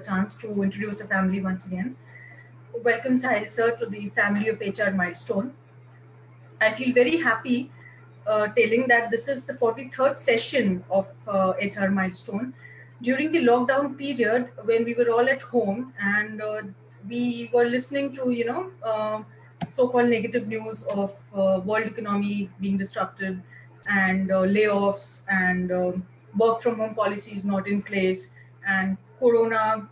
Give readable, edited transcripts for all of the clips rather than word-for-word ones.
chance to introduce a family once again. Welcome, Sahil sir, to the family of HR Milestone. I feel very happy telling that this is the 43rd session of HR Milestone. During the lockdown period, when we were all at home and we were listening to, so-called negative news of world economy being disrupted and layoffs and work from home policies not in place and corona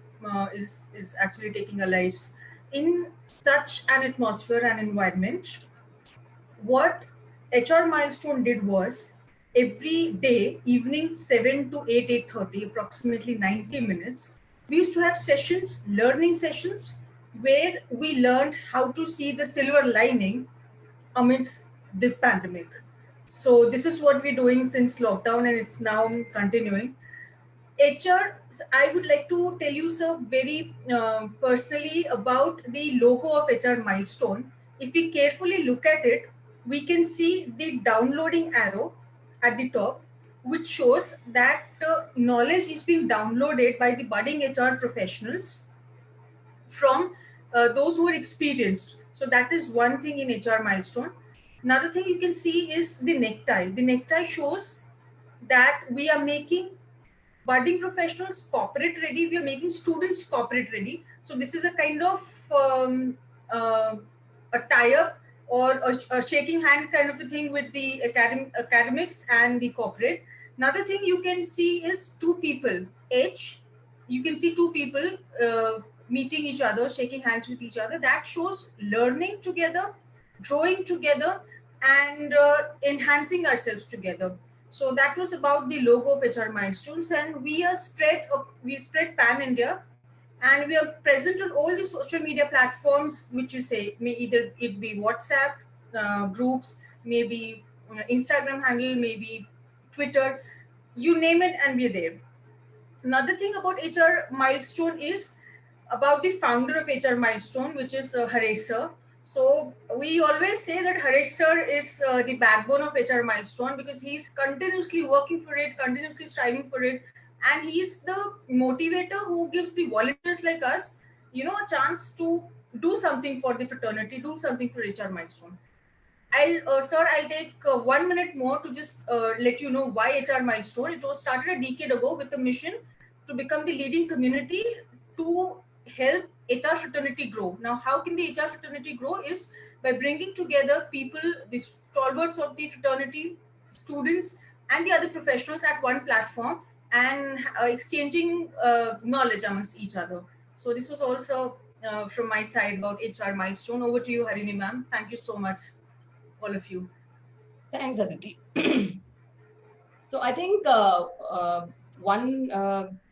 is actually taking our lives. In such an atmosphere and environment, what HR Milestone did was every day, evening 7 to 8, 8:30, approximately 90 minutes, we used to have sessions, learning sessions, where we learned how to see the silver lining amidst this pandemic. So this is what we're doing since lockdown and it's now continuing. HR, I would like to tell you, sir, very personally about the logo of HR Milestone. If we carefully look at it, we can see the downloading arrow at the top, which shows that knowledge is being downloaded by the budding HR professionals from those who are experienced. So that is one thing in HR Milestone. Another thing you can see is the necktie. The necktie shows that we are making budding professionals corporate ready, we are making students corporate ready. So this is a kind of uh, a tie-up or a shaking hand kind of a thing with the academics and the corporate. Another thing you can see is two people. H, you can see two people meeting each other, shaking hands with each other. That shows learning together, growing together, and enhancing ourselves together. So that was about the logo of HR Milestones, and we spread pan India, and we are present on all the social media platforms which you say, may either it be WhatsApp groups, maybe Instagram handle, maybe Twitter, you name it, and we're there. Another thing about HR Milestone is about the founder of HR Milestone, which is Haresh sir. So we always say that Haresh sir is the backbone of HR Milestone because he's continuously working for it, continuously striving for it, and he's the motivator who gives the volunteers like us, a chance to do something for the fraternity, do something for HR Milestone. I'll take 1 minute more to just let you know why HR Milestone. It was started a decade ago with a mission to become the leading community to help HR fraternity grow. Now, how can the HR fraternity grow? Is by bringing together people, the stalwarts of the fraternity, students, and the other professionals at one platform and exchanging knowledge amongst each other. So this was also from my side about HR Milestone. Over to you, Harini ma'am. Thank you so much, all of you. Thanks, Aditi. So I think one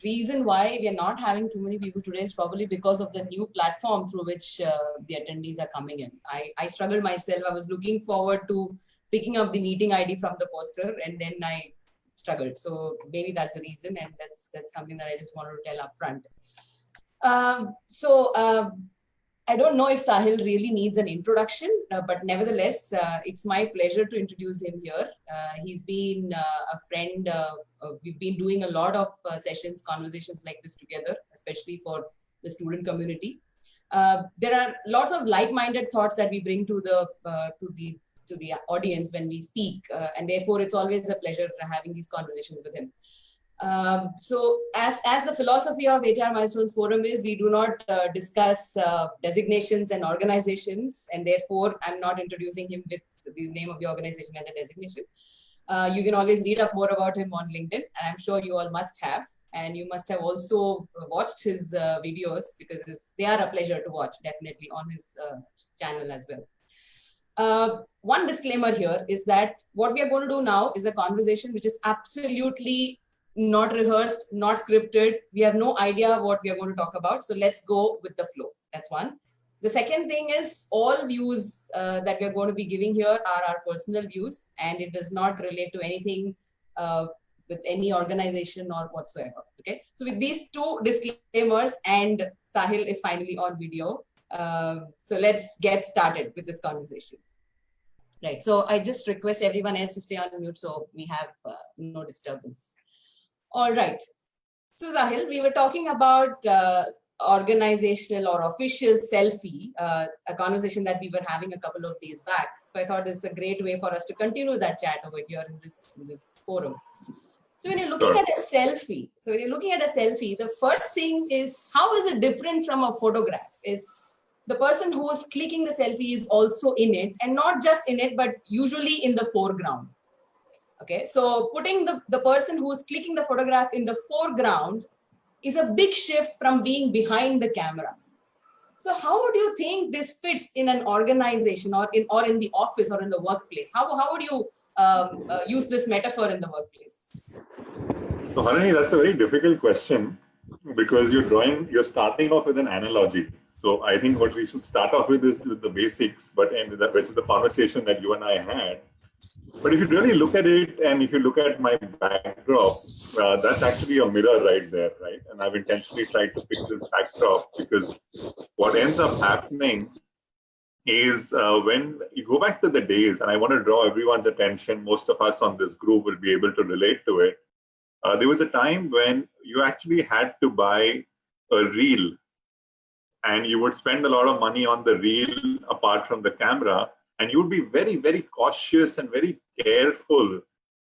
reason why we are not having too many people today is probably because of the new platform through which the attendees are coming in. I struggled myself. I was looking forward to picking up the meeting ID from the poster, and then I struggled. So maybe that's the reason, and that's something that I just wanted to tell upfront. I don't know if Sahil really needs an introduction, but nevertheless, it's my pleasure to introduce him here. He's been a friend. We've been doing a lot of sessions, conversations like this together, especially for the student community. There are lots of like-minded thoughts that we bring to the audience when we speak, and therefore it's always a pleasure having these conversations with him. So as the philosophy of HR Milestones Forum is, we do not discuss designations and organizations, and therefore I'm not introducing him with the name of the organization and the designation. You can always read up more about him on LinkedIn, and I'm sure you all must have. And you must have also watched his videos because they are a pleasure to watch, definitely on his channel as well. One disclaimer here is that what we are going to do now is a conversation which is absolutely not rehearsed, not scripted. We have no idea what we are going to talk about. So let's go with the flow. That's one. The second thing is all views that we are going to be giving here are our personal views, and it does not relate to anything with any organization or whatsoever. Okay. So with these two disclaimers, and Sahil is finally on video. So let's get started with this conversation. Right. So I just request everyone else to stay on mute so we have no disturbance. All right. So Sahil, we were talking about organizational or official selfie, a conversation that we were having a couple of days back. So I thought it's a great way for us to continue that chat over here in this forum. So when you're looking Sure. at a selfie, the first thing is, how is it different from a photograph? Is the person who is clicking the selfie is also in it, and not just in it, but usually in the foreground. Okay, so putting the person who is clicking the photograph in the foreground is a big shift from being behind the camera. So how would you think this fits in an organization or in the office or in the workplace? How would you use this metaphor in the workplace? So Harini, that's a very difficult question because you're starting off with an analogy. So I think what we should start off with is with the basics, which is the conversation that you and I had. But if you really look at it, and if you look at my backdrop, that's actually a mirror right there, right? And I've intentionally tried to pick this backdrop because what ends up happening is when you go back to the days, and I want to draw everyone's attention, most of us on this group will be able to relate to it. There was a time when you actually had to buy a reel, and you would spend a lot of money on the reel apart from the camera, and you would be very, very cautious and very careful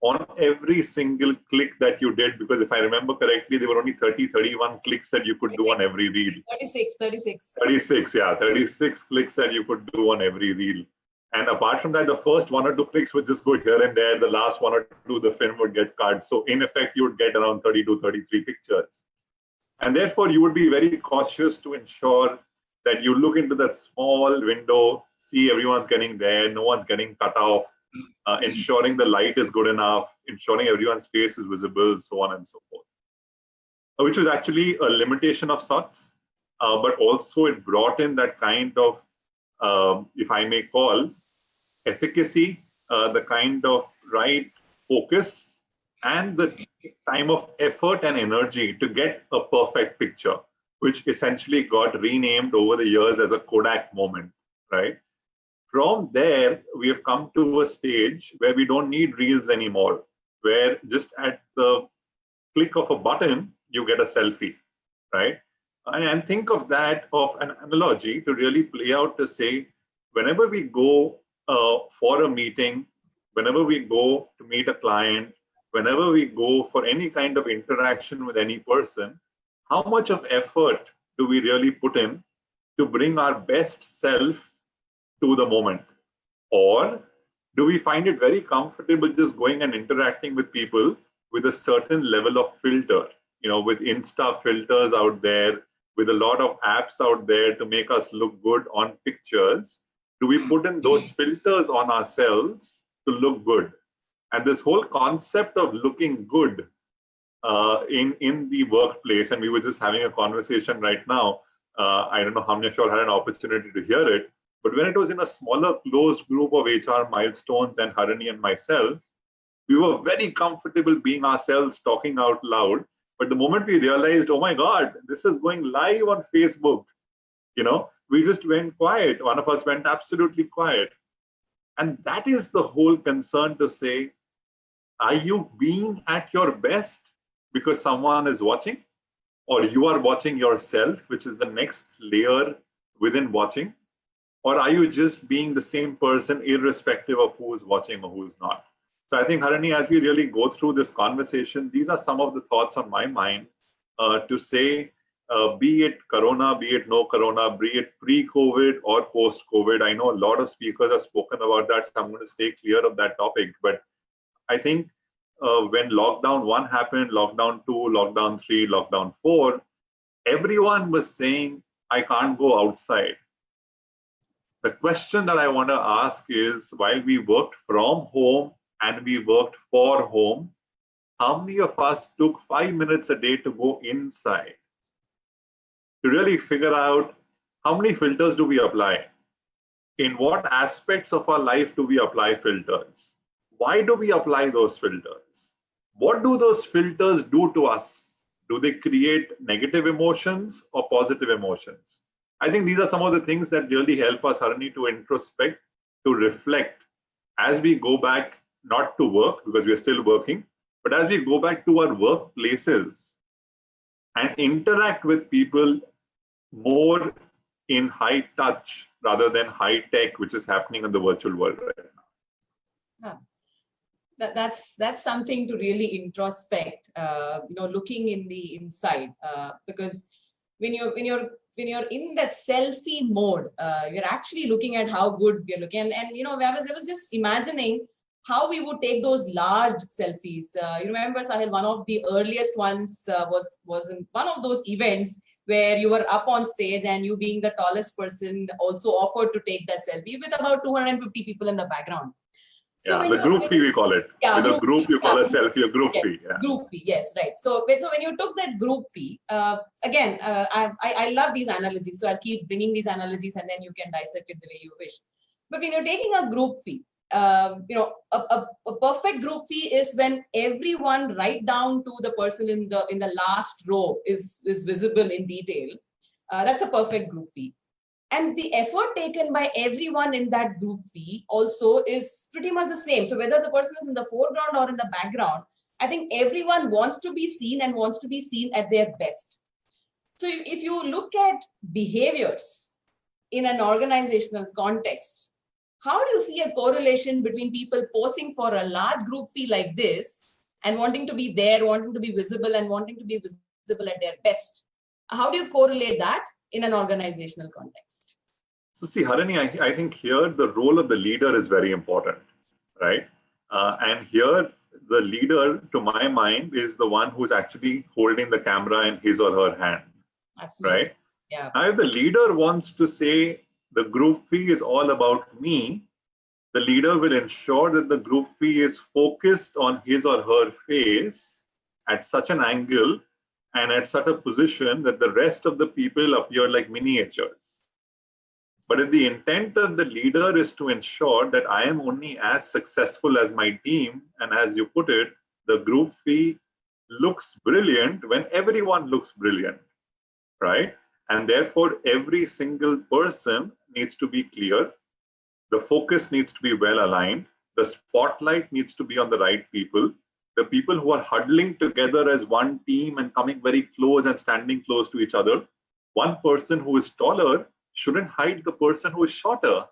on every single click that you did, because if I remember correctly, there were only 31 clicks that you could do on every reel. 36, yeah, 36 clicks that you could do on every reel. And apart from that, the first 1 or 2 clicks would just go here and there. The last 1 or 2, the film would get cut. So in effect, you would get around 32, 33 pictures. And therefore, you would be very cautious to ensure that you look into that small window, see everyone's getting there, no one's getting cut off, ensuring the light is good enough, ensuring everyone's face is visible, so on and so forth. Which was actually a limitation of sorts, but also it brought in that kind of, if I may call, efficacy, the kind of right focus, and the time of effort and energy to get a perfect picture, which essentially got renamed over the years as a Kodak moment, right? From there, we have come to a stage where we don't need reels anymore, where just at the click of a button, you get a selfie, right? And think of that of an analogy to really play out to say, whenever we go for a meeting, whenever we go to meet a client, whenever we go for any kind of interaction with any person, how much of effort do we really put in to bring our best self to the moment? Or do we find it very comfortable just going and interacting with people with a certain level of filter, with Insta filters out there, with a lot of apps out there to make us look good on pictures? Do we put in those filters on ourselves to look good? And this whole concept of looking good in the workplace, and we were just having a conversation right now. I don't know how many of you all had an opportunity to hear it, but when it was in a smaller, closed group of HR milestones and Harini and myself, we were very comfortable being ourselves, talking out loud. But the moment we realized, oh my God, this is going live on Facebook, we just went quiet. One of us went absolutely quiet. And that is the whole concern, to say, are you being at your best because someone is watching, or you are watching yourself, which is the next layer within watching? Or are you just being the same person irrespective of who is watching or who is not? So I think, Harini, as we really go through this conversation, these are some of the thoughts on my mind to say, be it Corona, be it no Corona, be it pre-COVID or post-COVID. I know a lot of speakers have spoken about that, so I'm going to stay clear of that topic. But I think when lockdown 1 happened, lockdown 2, lockdown 3, lockdown 4, everyone was saying, I can't go outside. The question that I want to ask is, while we worked from home and we worked for home, how many of us took 5 minutes a day to go inside to really figure out how many filters do we apply? In what aspects of our life do we apply filters? Why do we apply those filters? What do those filters do to us? Do they create negative emotions or positive emotions? I think these are some of the things that really help us, Harini, to introspect, to reflect as we go back, not to work, because we are still working, but as we go back to our workplaces, and interact with people more in high touch rather than high tech, which is happening in the virtual world right now. That's something to really introspect, looking in the inside, because when you're in that selfie mode, you're actually looking at how good we're looking. And I was just imagining how we would take those large selfies. You remember, Sahil, one of the earliest ones was in one of those events where you were up on stage and you, being the tallest person, also offered to take that selfie with about 250 people in the background. So the groupie, we call it. Yeah, with a group, you call a selfie a groupie. Yes, groupie, yes, right. So when you took that groupie, again, I love these analogies. So I'll keep bringing these analogies, and then you can dissect it the way you wish. But when you're taking a groupie, a perfect groupie is when everyone, right down to the person in the last row, is visible in detail. That's a perfect groupie. And the effort taken by everyone in that groupie also is pretty much the same. So whether the person is in the foreground or in the background, I think everyone wants to be seen and wants to be seen at their best. So if you look at behaviors in an organizational context, how do you see a correlation between people posing for a large groupie like this and wanting to be there, wanting to be visible, and wanting to be visible at their best? How do you correlate that in an organizational context? So see, Harini, I think here the role of the leader is very important, right? And here the leader, to my mind, is the one who's actually holding the camera in his or her hand. Absolutely. Right? Yeah. Now, if the leader wants to say the groupie is all about me, the leader will ensure that the groupie is focused on his or her face at such an angle and at such a position that the rest of the people appear like miniatures. But if the intent of the leader is to ensure that I am only as successful as my team, and as you put it, the groupie looks brilliant when everyone looks brilliant, right? And therefore, every single person needs to be clear. The focus needs to be well aligned. The spotlight needs to be on the right people. The people who are huddling together as one team and coming very close and standing close to each other. One person who is taller shouldn't hide the person who is shorter.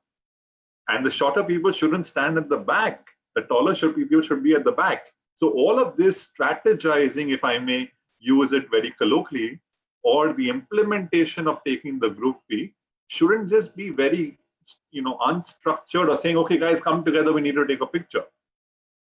And the shorter people shouldn't stand at the back. The taller people should be at the back. So all of this strategizing, if I may use it very colloquially, or the implementation of taking the groupie shouldn't just be very, unstructured or saying, okay, guys, come together, we need to take a picture.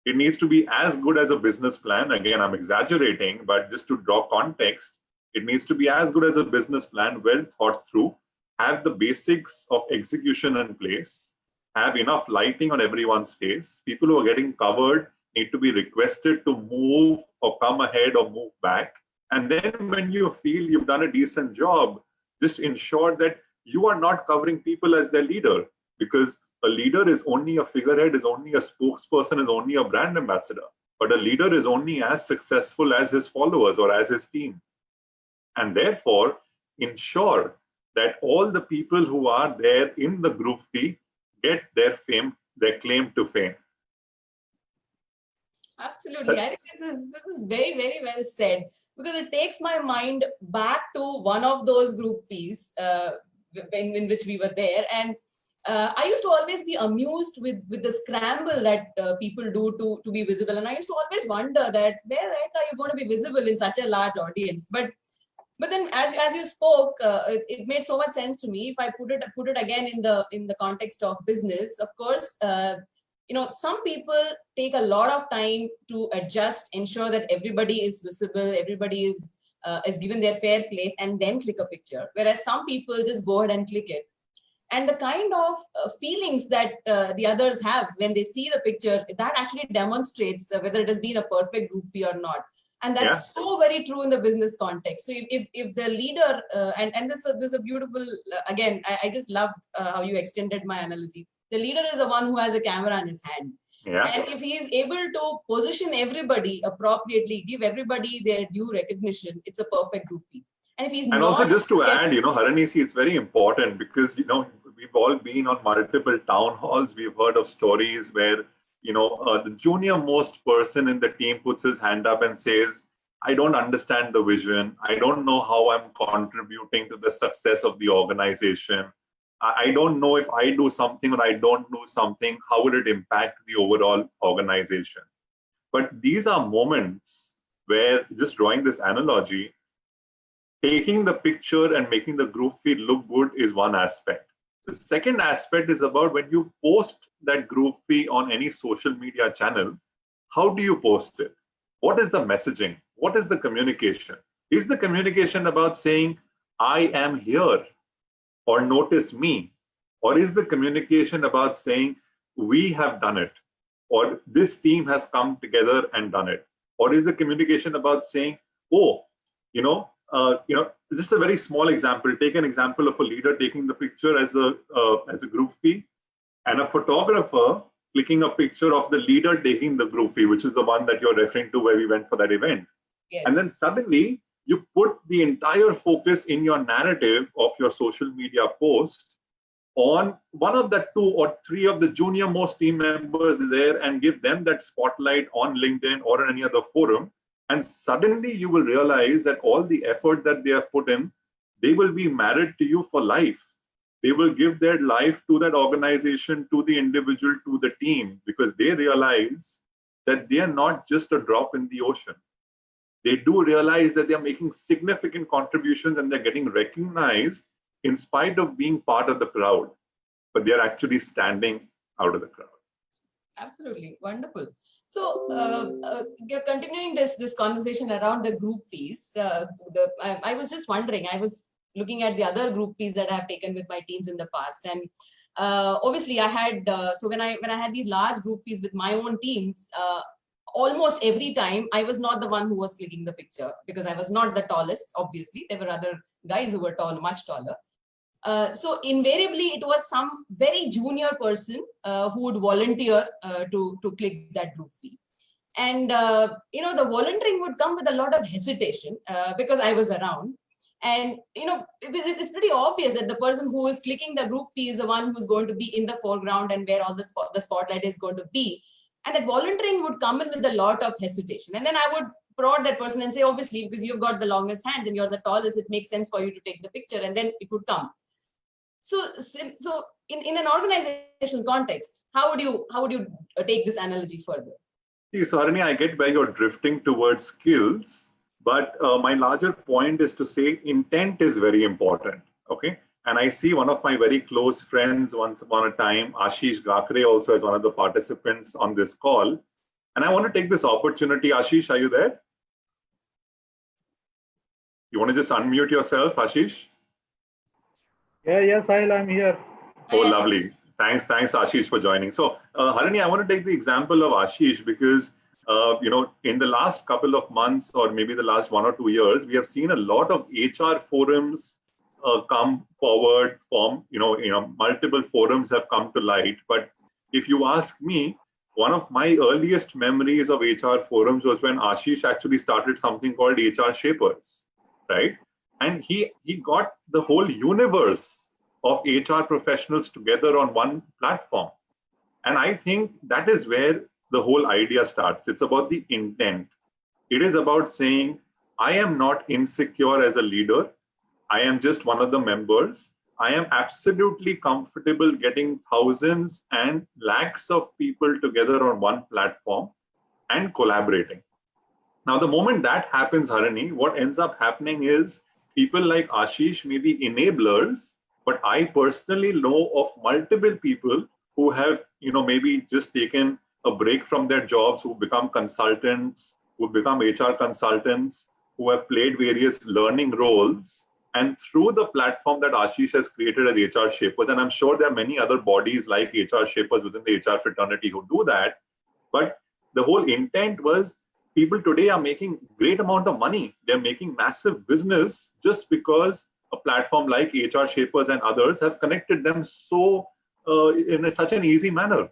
It needs to be as good as a business plan. Again, I'm exaggerating, but just to draw context, it needs to be as good as a business plan, well thought through, have the basics of execution in place, have enough lighting on everyone's face. People who are getting covered need to be requested to move or come ahead or move back. And then when you feel you've done a decent job, just ensure that you are not covering people as their leader, because a leader is only a figurehead, is only a spokesperson, is only a brand ambassador. But a leader is only as successful as his followers or as his team. And therefore, ensure that all the people who are there in the groupie get their fame, their claim to fame. Absolutely. I think this is very, very well said, because it takes my mind back to one of those groupies in which we were there. And I used to always be amused with the scramble that people do to be visible. And I used to always wonder that where the heck are you going to be visible in such a large audience? But then as you spoke, it made so much sense to me. If I put it again in the context of business, of course, some people take a lot of time to adjust, ensure that everybody is visible, everybody is given their fair place, and then click a picture. Whereas some people just go ahead and click it. And the kind of feelings that the others have when they see the picture, that actually demonstrates whether it has been a perfect groupie or not. And that's so very true in the business context. So if the leader, and this is a beautiful, again, I just love how you extended my analogy. The leader is the one who has a camera in his hand. Yeah. And if he is able to position everybody appropriately, give everybody their due recognition, it's a perfect groupie. And if he's not, also just to add, Harini, see, it's very important because, we've all been on multiple town halls. We've heard of stories where, the junior most person in the team puts his hand up and says, I don't understand the vision. I don't know how I'm contributing to the success of the organization. I don't know if I do something or I don't do something, how will it impact the overall organization? But these are moments where, just drawing this analogy, taking the picture and making the group feed look good is one aspect. The second aspect is about when you post that group feed on any social media channel, how do you post it? What is the messaging? What is the communication? Is the communication about saying, I am here, or notice me? Or is the communication about saying, we have done it, or this team has come together and done it? Or is the communication about saying, oh, just a very small example. Take an example of a leader taking the picture as a group feed, and a photographer clicking a picture of the leader taking the group feed, which is the one that you're referring to where we went for that event. Yes. And then suddenly you put the entire focus in your narrative of your social media post on one of the 2 or 3 of the junior most team members there and give them that spotlight on LinkedIn or in any other forum. And suddenly you will realize that all the effort that they have put in, they will be married to you for life. They will give their life to that organization, to the individual, to the team, because they realize that they are not just a drop in the ocean. They do realize that they are making significant contributions and they're getting recognized in spite of being part of the crowd, but they're actually standing out of the crowd. Absolutely. Wonderful. So continuing this conversation around the group fees, I was just wondering, I was looking at the other group fees that I have taken with my teams in the past. And obviously I had, so when I had these large group fees with my own teams, almost every time I was not the one who was clicking the picture because I was not the tallest, obviously. There were other guys who were tall, much taller. So invariably, it was some very junior person who would volunteer to click that group feed. And, the volunteering would come with a lot of hesitation because I was around. And, it's pretty obvious that the person who is clicking the group feed is the one who's going to be in the foreground and where all the spotlight is going to be. And that volunteering would come in with a lot of hesitation. And then I would prod that person and say, obviously, because you've got the longest hands and you're the tallest, it makes sense for you to take the picture. And then it would come. So in an organizational context, how would you take this analogy further? So Harini, I get where you're drifting towards skills, but my larger point is to say intent is very important. Okay. And I see one of my very close friends once upon a time, Ashish Gakre, also as one of the participants on this call. And I want to take this opportunity. Ashish, are you there? You want to just unmute yourself, Ashish? Yes, Sahil, I'm here. Oh, lovely. Thanks, Ashish, for joining. So, Harini, I want to take the example of Ashish because, in the last couple of months or maybe the last 1 or 2 years, we have seen a lot of HR forums come forward from, multiple forums have come to light. But if you ask me, one of my earliest memories of HR forums was when Ashish actually started something called HR Shapers, right? And he got the whole universe of HR professionals together on one platform. And I think that is where the whole idea starts. It's about the intent. It is about saying, I am not insecure as a leader. I am just one of the members. I am absolutely comfortable getting thousands and lakhs of people together on one platform and collaborating. Now, the moment that happens, Harini, what ends up happening is people like Ashish may be enablers, but I personally know of multiple people who have, maybe just taken a break from their jobs, who become consultants, who become HR consultants, who have played various learning roles. And through the platform that Ashish has created as HR Shapers, and I'm sure there are many other bodies like HR Shapers within the HR fraternity who do that, but the whole intent was people today are making great amount of money. They're making massive business just because a platform like HR Shapers and others have connected them so in such an easy manner.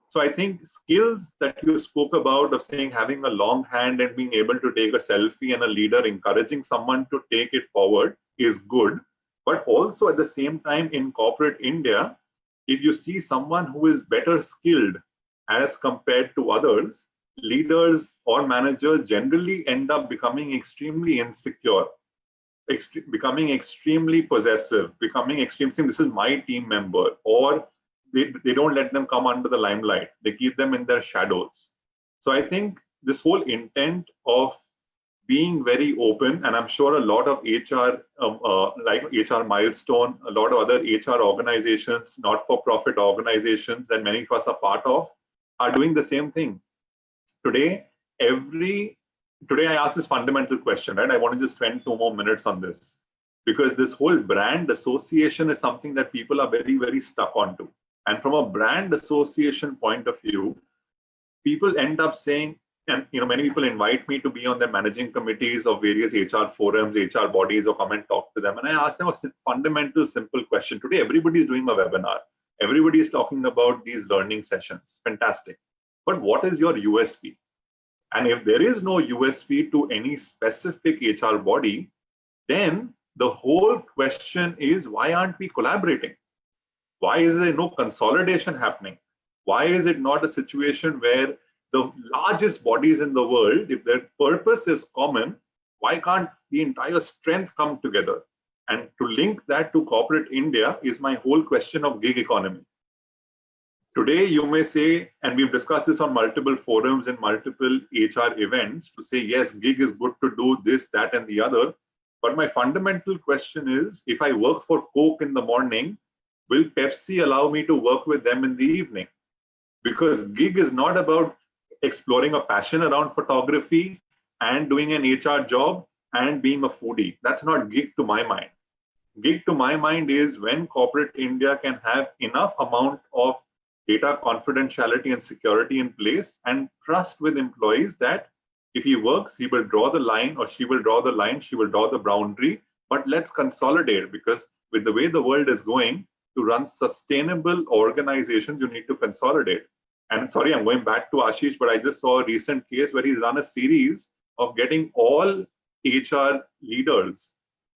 So I think skills that you spoke about of saying having a long hand and being able to take a selfie and a leader encouraging someone to take it forward is good. But also at the same time in corporate India, if you see someone who is better skilled as compared to others, leaders or managers generally end up becoming extremely insecure, becoming extremely possessive, becoming extreme, saying this is my team member, or they don't let them come under the limelight. They keep them in their shadows. So I think this whole intent of being very open, and I'm sure a lot of HR, like HR Milestone, a lot of other HR organizations, not-for-profit organizations that many of us are part of, are doing the same thing. Today I ask this fundamental question, right? I want to just spend 2 more minutes on this, because this whole brand association is something that people are very, very stuck onto. And from a brand association point of view, people end up saying, and many people invite me to be on their managing committees of various HR forums, HR bodies, or come and talk to them. And I ask them a fundamental, simple question. Today, everybody is doing a webinar. Everybody is talking about these learning sessions. Fantastic. But what is your USP? And if there is no USP to any specific HR body, then the whole question is, why aren't we collaborating? Why is there no consolidation happening? Why is it not a situation where the largest bodies in the world, if their purpose is common, why can't the entire strength come together? And to link that to corporate India is my whole question of gig economy. Today, you may say, and we've discussed this on multiple forums and multiple HR events, to say, yes, gig is good to do this, that, and the other. But my fundamental question is, if I work for Coke in the morning, will Pepsi allow me to work with them in the evening? Because gig is not about exploring a passion around photography and doing an HR job and being a foodie. That's not gig to my mind. Gig to my mind is when corporate India can have enough amount of data confidentiality and security in place and trust with employees that if he works, he will draw the line, or she will draw the line, she will draw the boundary, but let's consolidate, because with the way the world is going, to run sustainable organizations, you need to consolidate. And sorry, I'm going back to Ashish, but I just saw a recent case where he's run a series of getting all HR leaders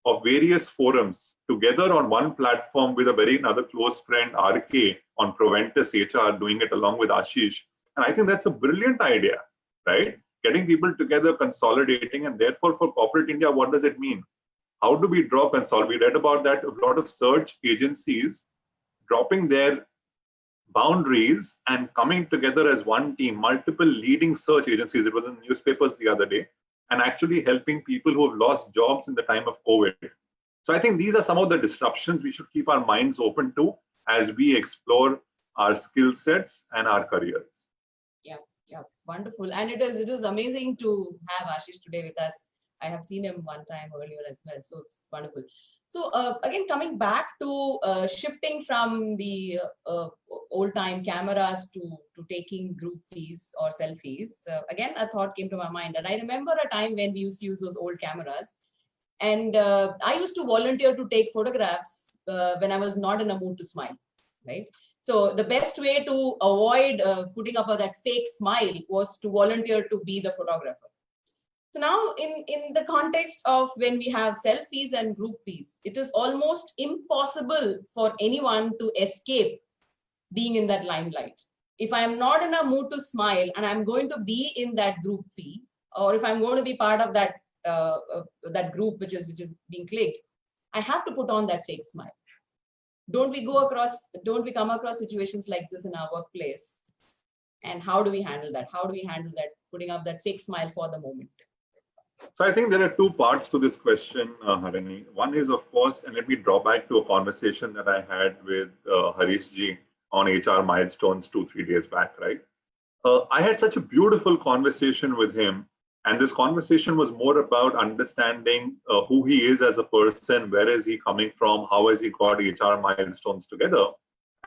of various forums together on one platform with another close friend, RK, on Proventus HR, doing it along with Ashish. And I think that's a brilliant idea, right? Getting people together, consolidating, and therefore for corporate India, what does it mean? How do we draw consolidate? We read about that, a lot of search agencies dropping their boundaries and coming together as one team, multiple leading search agencies. It was in the newspapers the other day, and actually helping people who have lost jobs in the time of COVID. So I think these are some of the disruptions we should keep our minds open to as we explore our skill sets and our careers. Yeah, wonderful. And it is amazing to have Ashish today with us. I have seen him one time earlier as well, so it's wonderful. So again, coming back to shifting from the old time cameras to taking group fees or selfies, again, a thought came to my mind. And I remember a time when we used to use those old cameras. And I used to volunteer to take photographs when I was not in a mood to smile, right? So the best way to avoid putting up that fake smile was to volunteer to be the photographer. So now in the context of when we have selfies and group fees, it is almost impossible for anyone to escape being in that limelight. If I am not in a mood to smile and I'm going to be in that group fee, or if I'm going to be part of that that group which is being clicked, I have to put on that fake smile. Don't we come across situations like this in our workplace? And how do we handle that? How do we handle that, putting up that fake smile for the moment? So I think there are two parts to this question, Harini. One is, of course, and let me draw back to a conversation that I had with Harish ji on HR Milestones 2-3 days back, right? I had such a beautiful conversation with him. And this conversation was more about understanding who he is as a person, where is he coming from, how has he got HR Milestones together.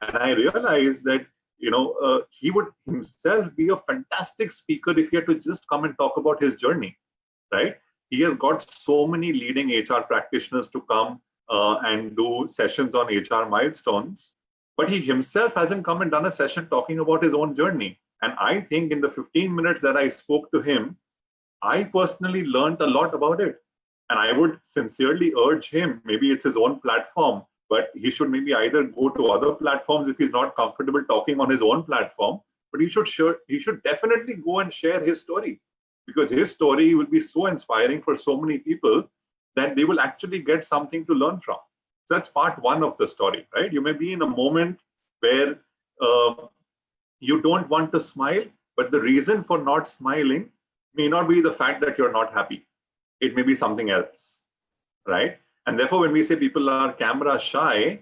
And I realized that, he would himself be a fantastic speaker if he had to just come and talk about his journey, right? He has got so many leading HR practitioners to come and do sessions on HR Milestones, but he himself hasn't come and done a session talking about his own journey. And I think in the 15 minutes that I spoke to him, I personally learned a lot about it. And I would sincerely urge him, maybe it's his own platform, but he should maybe either go to other platforms if he's not comfortable talking on his own platform, but he should definitely go and share his story, because his story will be so inspiring for so many people that they will actually get something to learn from. So that's part one of the story, right? You may be in a moment where you don't want to smile, but the reason for not smiling may not be the fact that you're not happy. It may be something else, right? And therefore, when we say people are camera shy,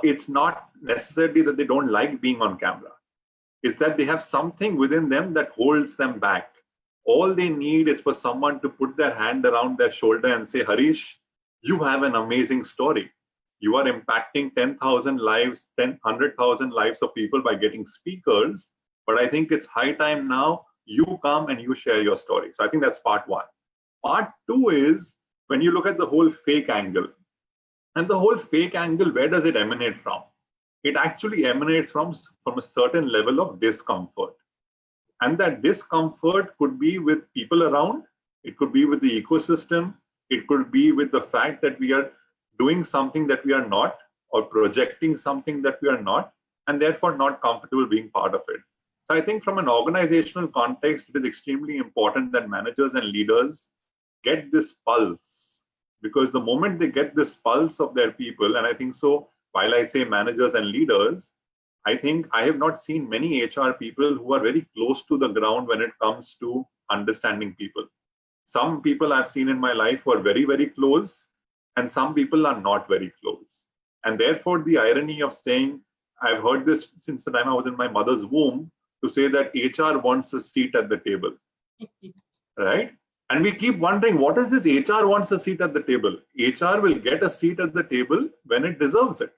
it's not necessarily that they don't like being on camera. It's that they have something within them that holds them back. All they need is for someone to put their hand around their shoulder and say, Harish, you have an amazing story. You are impacting 10,000 lives, 100,000 lives of people by getting speakers. But I think it's high time now you come and you share your story. So I think that's part one. Part two is when you look at the whole fake angle. And the whole fake angle, where does it emanate from? It actually emanates from a certain level of discomfort. And that discomfort could be with people around, it could be with the ecosystem, it could be with the fact that we are doing something that we are not, or projecting something that we are not, and therefore not comfortable being part of it. So I think from an organizational context, it is extremely important that managers and leaders get this pulse, because the moment they get this pulse of their people, and I think so, while I say managers and leaders, I think I have not seen many HR people who are very close to the ground when it comes to understanding people. Some people I've seen in my life who are very, very close, and some people are not very close. And therefore, the irony of saying, I've heard this since the time I was in my mother's womb, to say that HR wants a seat at the table, right? And we keep wondering, what is this HR wants a seat at the table? HR will get a seat at the table when it deserves it.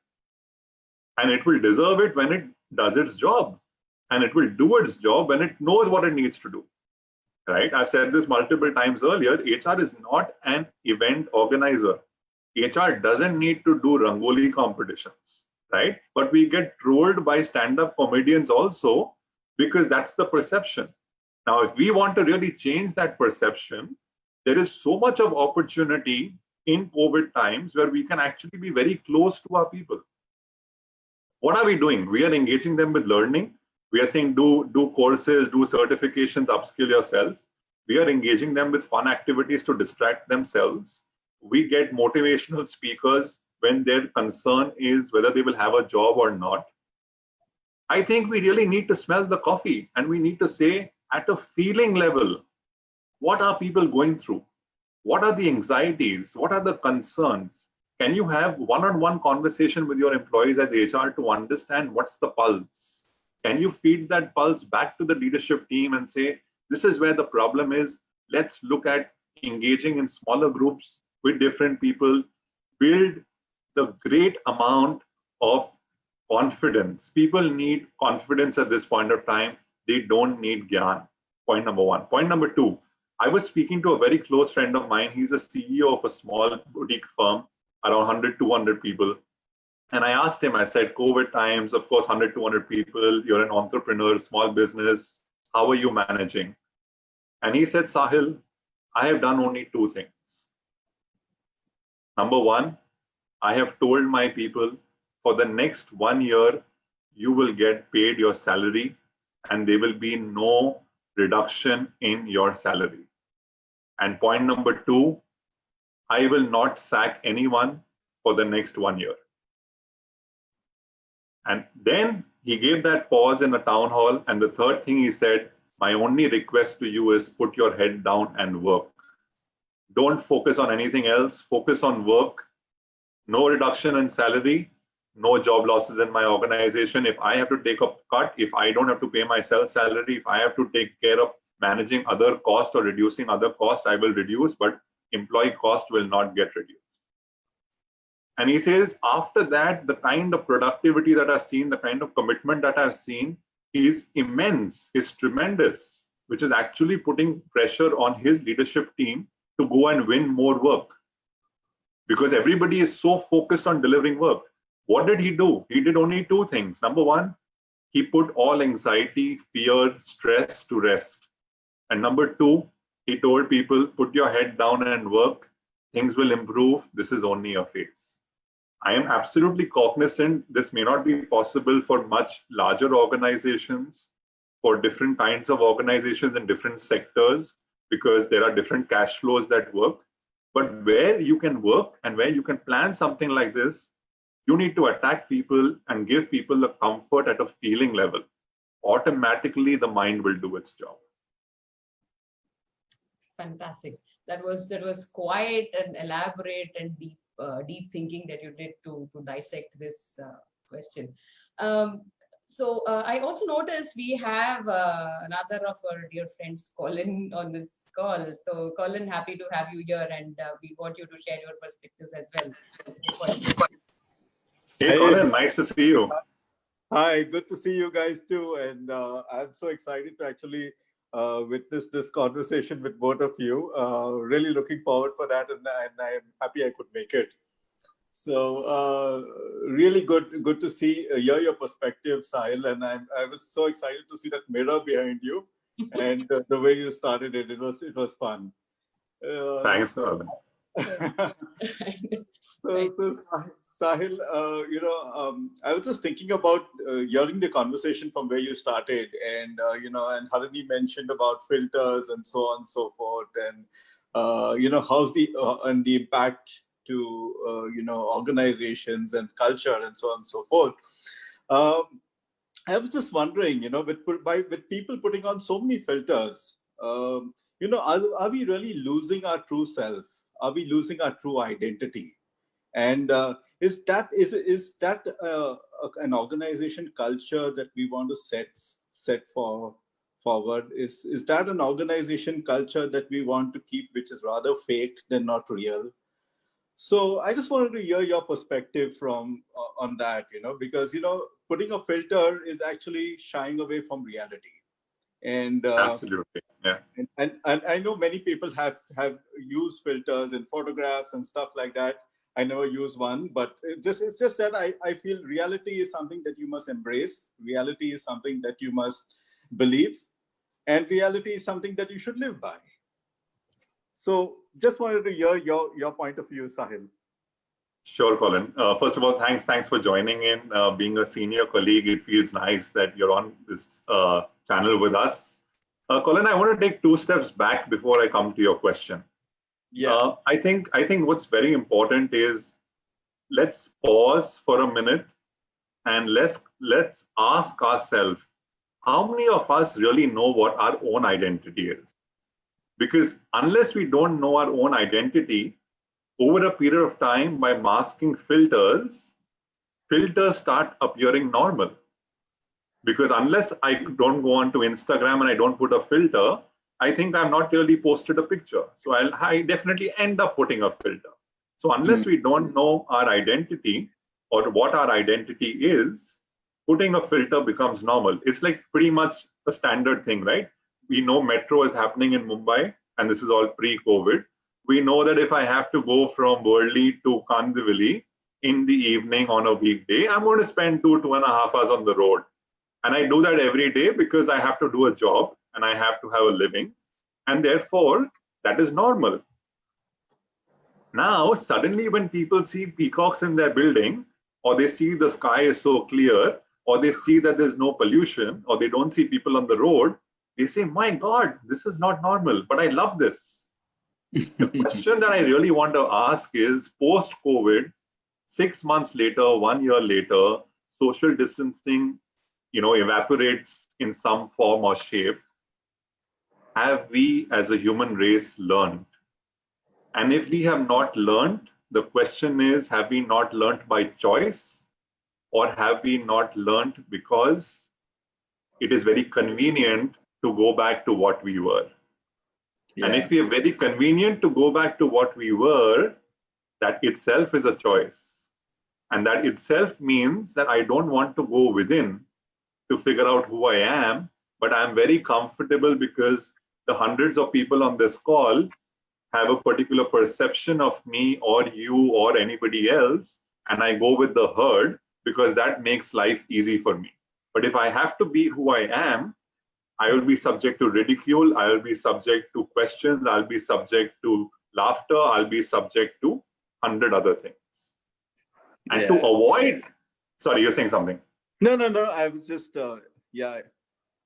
And it will deserve it when it does its job. And it will do its job when it knows what it needs to do, right? I've said this multiple times earlier, HR is not an event organizer. HR doesn't need to do Rangoli competitions, right? But we get trolled by stand-up comedians also, because that's the perception. Now, if we want to really change that perception, there is so much of opportunity in COVID times where we can actually be very close to our people. What are we doing? We are engaging them with learning. We are saying do courses, do certifications, upskill yourself. We are engaging them with fun activities to distract themselves. We get motivational speakers when their concern is whether they will have a job or not. I think we really need to smell the coffee, and we need to say at a feeling level, what are people going through? What are the anxieties? What are the concerns? Can you have one-on-one conversation with your employees as HR to understand what's the pulse? Can you feed that pulse back to the leadership team and say, this is where the problem is. Let's look at engaging in smaller groups with different people, build the great amount of confidence. People need confidence at this point of time. They don't need gyan. Point number one. Point number two, I was speaking to a very close friend of mine. He's a CEO of a small boutique firm, around 100, 200 people. And I asked him, I said, COVID times, of course, 100, 200 people, you're an entrepreneur, small business. How are you managing? And he said, Sahil, I have done only two things. Number one, I have told my people for the next 1 year, you will get paid your salary and there will be no reduction in your salary. And point number two, I will not sack anyone for the next 1 year. And then he gave that pause in a town hall. And the third thing he said, my only request to you is put your head down and work. Don't focus on anything else. Focus on work. No reduction in salary. No job losses in my organization. If I have to take a cut, if I don't have to pay myself salary, if I have to take care of managing other costs or reducing other costs, I will reduce, but employee cost will not get reduced. And he says, after that, the kind of productivity that I've seen, the kind of commitment that I've seen is immense, is tremendous, which is actually putting pressure on his leadership team to go and win more work. Because everybody is so focused on delivering work. What did he do? He did only two things. Number one, he put all anxiety, fear, stress to rest. And number two, he told people, put your head down and work. Things will improve. This is only a phase. I am absolutely cognizant this may not be possible for much larger organizations. for different kinds of organizations in different sectors because there are different cash flows that work. But where you can work and where you can plan something like this, you need to attack people and give people the comfort at a feeling level. Automatically, the mind will do its job. Fantastic. That was quite an elaborate and deep thinking that you did to dissect this question. So I also noticed we have another of our dear friends, Colin, on this call. So Colin, happy to have you here, and we want you to share your perspectives as well. Hey, Colin, nice to see you. Hi, good to see you guys too. And I'm so excited to actually witness this conversation with both of you. Really looking forward for that, and I'm happy I could make it. So really good to see hear your perspective, Sahil, and I was so excited to see that mirror behind you and the way you started it. It was fun. Thanks, Colin. So Sahil, I was just thinking about hearing the conversation from where you started, and and Harini mentioned about filters and so on and so forth, and how's the and the impact to organizations and culture and so on and so forth. I was just wondering, with people putting on so many filters, are we really losing our true self? Are we losing our true identity? And is that an organization culture that we want to set forward? Is that an organization culture that we want to keep, which is rather fake than not real? So I just wanted to hear your perspective from on that, because putting a filter is actually shying away from reality. And absolutely, yeah. And I know many people have used filters in photographs and stuff like that. I never use one, but it's just that I feel reality is something that you must embrace. Reality is something that you must believe, and reality is something that you should live by. So just wanted to hear your point of view, Sahil. Sure, Colin. First of all, thanks for joining in. Being a senior colleague, it feels nice that you're on this channel with us. Colin, I want to take 2 steps back before I come to your question. Yeah. I think what's very important is let's pause for a minute and let's ask ourselves, how many of us really know what our own identity is? Because unless we don't know our own identity, over a period of time, by masking filters start appearing normal. Because unless I don't go onto Instagram and I don't put a filter, I think I'm not really posted a picture. So I definitely end up putting a filter. So unless we don't know our identity or what our identity is, putting a filter becomes normal. It's like pretty much a standard thing, right? We know metro is happening in Mumbai, and this is all pre-COVID. We know that if I have to go from Worli to Kandivali in the evening on a weekday, I'm going to spend 2.5 hours on the road. And I do that every day because I have to do a job and I have to have a living. And therefore, that is normal. Now, suddenly when people see peacocks in their building, or they see the sky is so clear, or they see that there's no pollution, or they don't see people on the road, they say, my God, this is not normal, but I love this. The question that I really want to ask is, post-COVID, 6 months later, 1 year later, social distancing, evaporates in some form or shape. Have we as a human race learned? And if we have not learned, the question is, have we not learned by choice, or have we not learned because it is very convenient to go back to what we were? Yeah. And if we are very convenient to go back to what we were, that itself is a choice. And that itself means that I don't want to go within to figure out who I am, but I'm very comfortable because the hundreds of people on this call have a particular perception of me or you or anybody else, and I go with the herd because that makes life easy for me. But if I have to be who I am, I will be subject to ridicule, I will be subject to questions, I'll be subject to laughter, I'll be subject to 100 other things. And to avoid, sorry, you're saying something. No, I was just,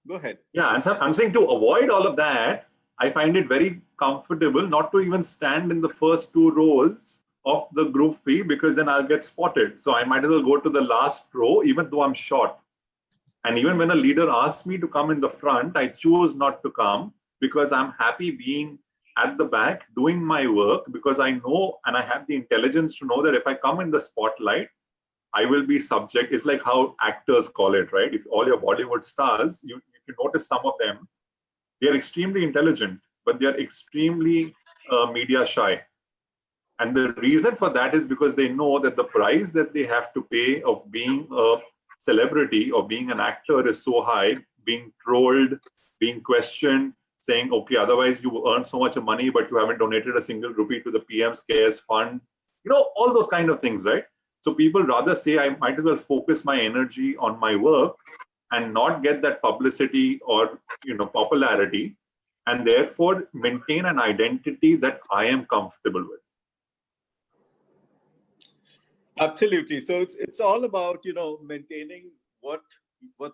Go ahead. Yeah, and so I'm saying to avoid all of that, I find it very comfortable not to even stand in the first 2 rows of the group fee, because then I'll get spotted. So I might as well go to the last row, even though I'm short. And even when a leader asks me to come in the front, I choose not to come, because I'm happy being at the back doing my work, because I know and I have the intelligence to know that if I come in the spotlight, I will be subject. It's like how actors call it, right? If all your Bollywood stars, if you notice some of them, they are extremely intelligent, but they are extremely media shy. And the reason for that is because they know that the price that they have to pay of being a celebrity or being an actor is so high, being trolled, being questioned, saying, okay, otherwise you earn so much money, but you haven't donated a single rupee to the PM's Cares Fund. You know, all those kind of things, right? So people rather say, I might as well focus my energy on my work and not get that publicity or, popularity, and therefore maintain an identity that I am comfortable with. Absolutely. So it's all about, maintaining what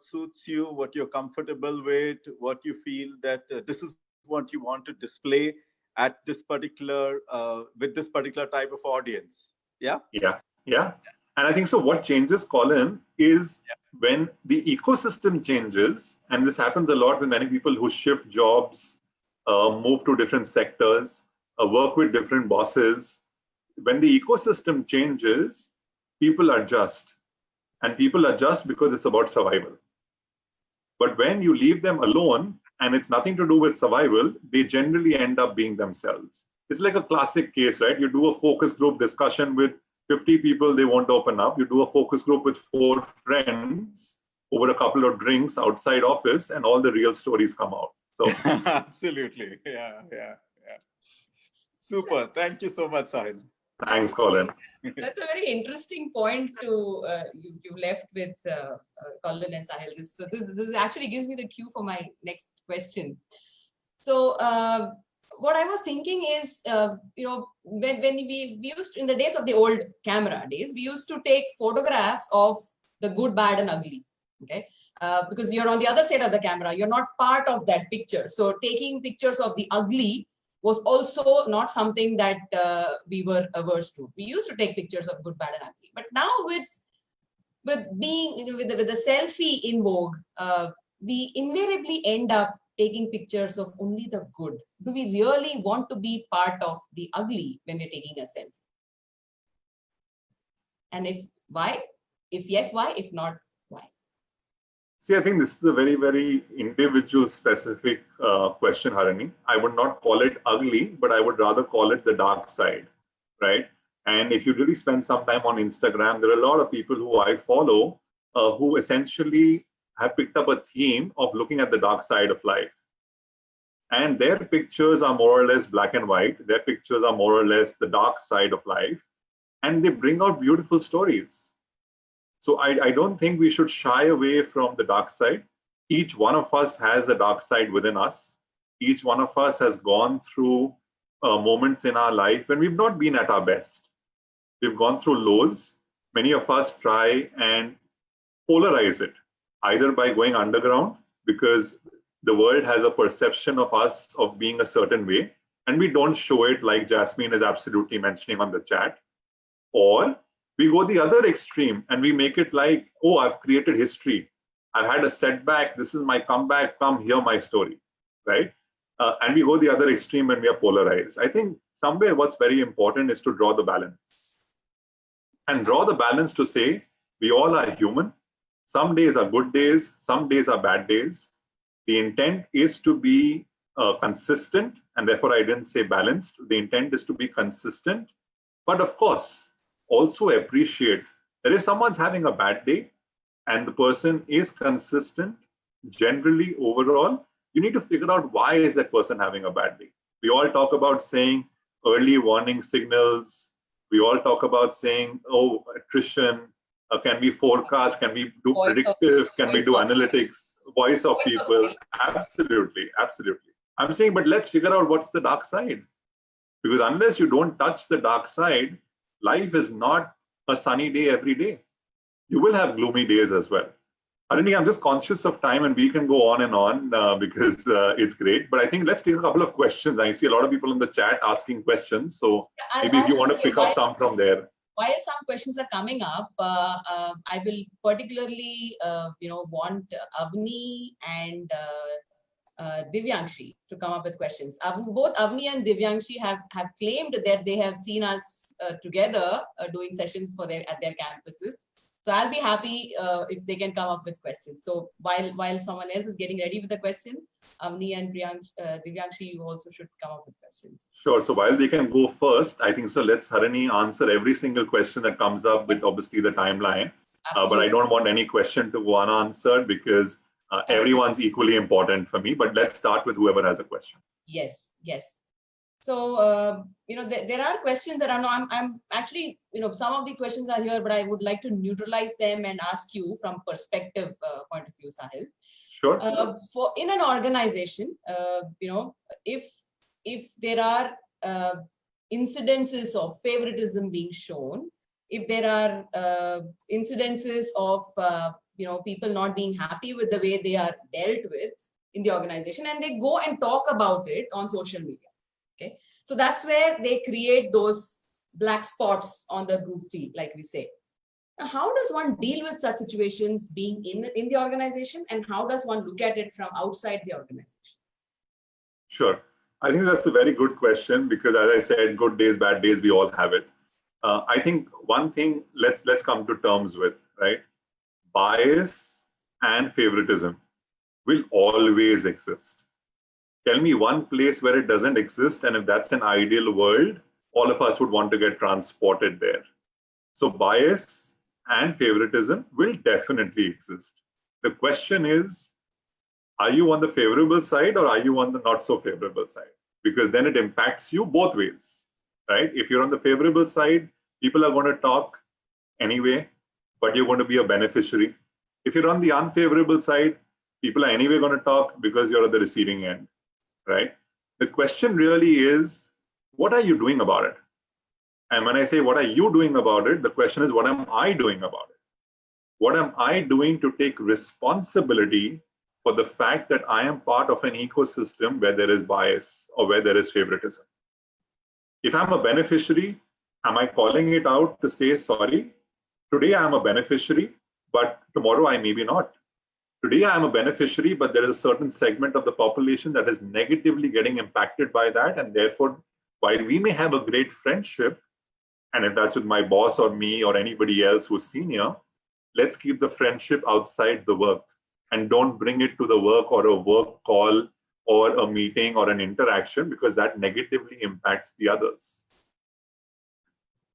suits you, what you're comfortable with, what you feel that this is what you want to display at this particular with this particular type of audience. Yeah. Yeah. And I think so. What changes, Colin, is when the ecosystem changes, and this happens a lot with many people who shift jobs, move to different sectors, work with different bosses. When the ecosystem changes, people adjust, and people adjust because it's about survival. But when you leave them alone and it's nothing to do with survival, they generally end up being themselves. It's like a classic case, right? You do a focus group discussion with 50 people, they won't open up. You do a focus group with 4 friends over a couple of drinks outside office, and all the real stories come out. So absolutely. Yeah. Super. Thank you so much, Sahil. Thanks, Colin. That's a very interesting point to you left with Colin and Sahil. This actually gives me the cue for my next question. So what I was thinking is, when we used, in the days of the old camera days, we used to take photographs of the good, bad, and ugly. Okay, because you're on the other side of the camera, you're not part of that picture. So taking pictures of the ugly was also not something that we were averse to. We used to take pictures of good, bad, and ugly. But now with the selfie in vogue, we invariably end up taking pictures of only the good. Do we really want to be part of the ugly when we're taking a selfie? And if why? If yes, why? If not, why? See, I think this is a very, very individual specific question, Harini. I would not call it ugly, but I would rather call it the dark side, right? And if you really spend some time on Instagram, there are a lot of people who I follow who essentially have picked up a theme of looking at the dark side of life. And their pictures are more or less black and white. Their pictures are more or less the dark side of life. And they bring out beautiful stories. So I don't think we should shy away from the dark side. Each one of us has a dark side within us. Each one of us has gone through moments in our life when we've not been at our best. We've gone through lows. Many of us try and polarize it, either by going underground, because the world has a perception of us of being a certain way, and we don't show it, like Jasmine is absolutely mentioning on the chat. Or we go the other extreme and we make it like, oh, I've created history. I've had a setback. This is my comeback. Come hear my story, right? And we go the other extreme when we are polarized. I think somewhere what's very important is to draw the balance. And draw the balance to say, we all are human. Some days are good days. Some days are bad days. The intent is to be consistent. And therefore, I didn't say balanced. The intent is to be consistent. But of course, also appreciate that if someone's having a bad day and the person is consistent, generally overall, you need to figure out why is that person having a bad day. We all talk about saying early warning signals. We all talk about saying, oh, attrition, can we forecast, can we do predictive, can we do analytics, voice of people. Absolutely. I'm saying, but let's figure out what's the dark side. Because unless you don't touch the dark side, life is not a sunny day every day. You will have gloomy days as well. Harini, I'm just conscious of time and we can go on and on because it's great. But I think let's take a couple of questions. I see a lot of people in the chat asking questions. So maybe if you want to pick up some from there. While some questions are coming up, I will particularly, want Avni and Divyankshi to come up with questions. Both Avni and Divyankshi have claimed that they have seen us together doing sessions at their campuses. So I'll be happy if they can come up with questions. So while someone else is getting ready with the question, Avni and Divyankshi, you also should come up with questions. Sure. So while they can go first, I think so. Let's Harini answer every single question that comes up with obviously the timeline. But I don't want any question to go unanswered because everyone's equally important for me. But let's start with whoever has a question. Yes. So, there are questions around. I'm actually, some of the questions are here, but I would like to neutralize them and ask you from perspective point of view, Sahil. Sure. For in an organization, if there are incidences of favoritism being shown, if there are incidences of, people not being happy with the way they are dealt with in the organization, and they go and talk about it on social media. Okay, so that's where they create those black spots on the group feed, like we say. Now, how does one deal with such situations being in the organization, and how does one look at it from outside the organization? Sure. I think that's a very good question because, as I said, good days, bad days, we all have it. I think one thing let's come to terms with, right? Bias and favoritism will always exist. Tell me one place where it doesn't exist, and if that's an ideal world, all of us would want to get transported there. So bias and favoritism will definitely exist. The question is, are you on the favorable side or are you on the not so favorable side? Because then it impacts you both ways, right? If you're on the favorable side, people are going to talk anyway, but you're going to be a beneficiary. If you're on the unfavorable side, people are anyway going to talk because you're at the receiving end. Right? The question really is, what are you doing about it? And when I say, what are you doing about it? The question is, what am I doing about it? What am I doing to take responsibility for the fact that I am part of an ecosystem where there is bias or where there is favoritism? If I'm a beneficiary, am I calling it out to say, sorry, today I'm a beneficiary, but tomorrow I may be not? Today, I am a beneficiary, but there is a certain segment of the population that is negatively getting impacted by that. And therefore, while we may have a great friendship, and if that's with my boss or me or anybody else who's senior, let's keep the friendship outside the work and don't bring it to the work or a work call or a meeting or an interaction because that negatively impacts the others.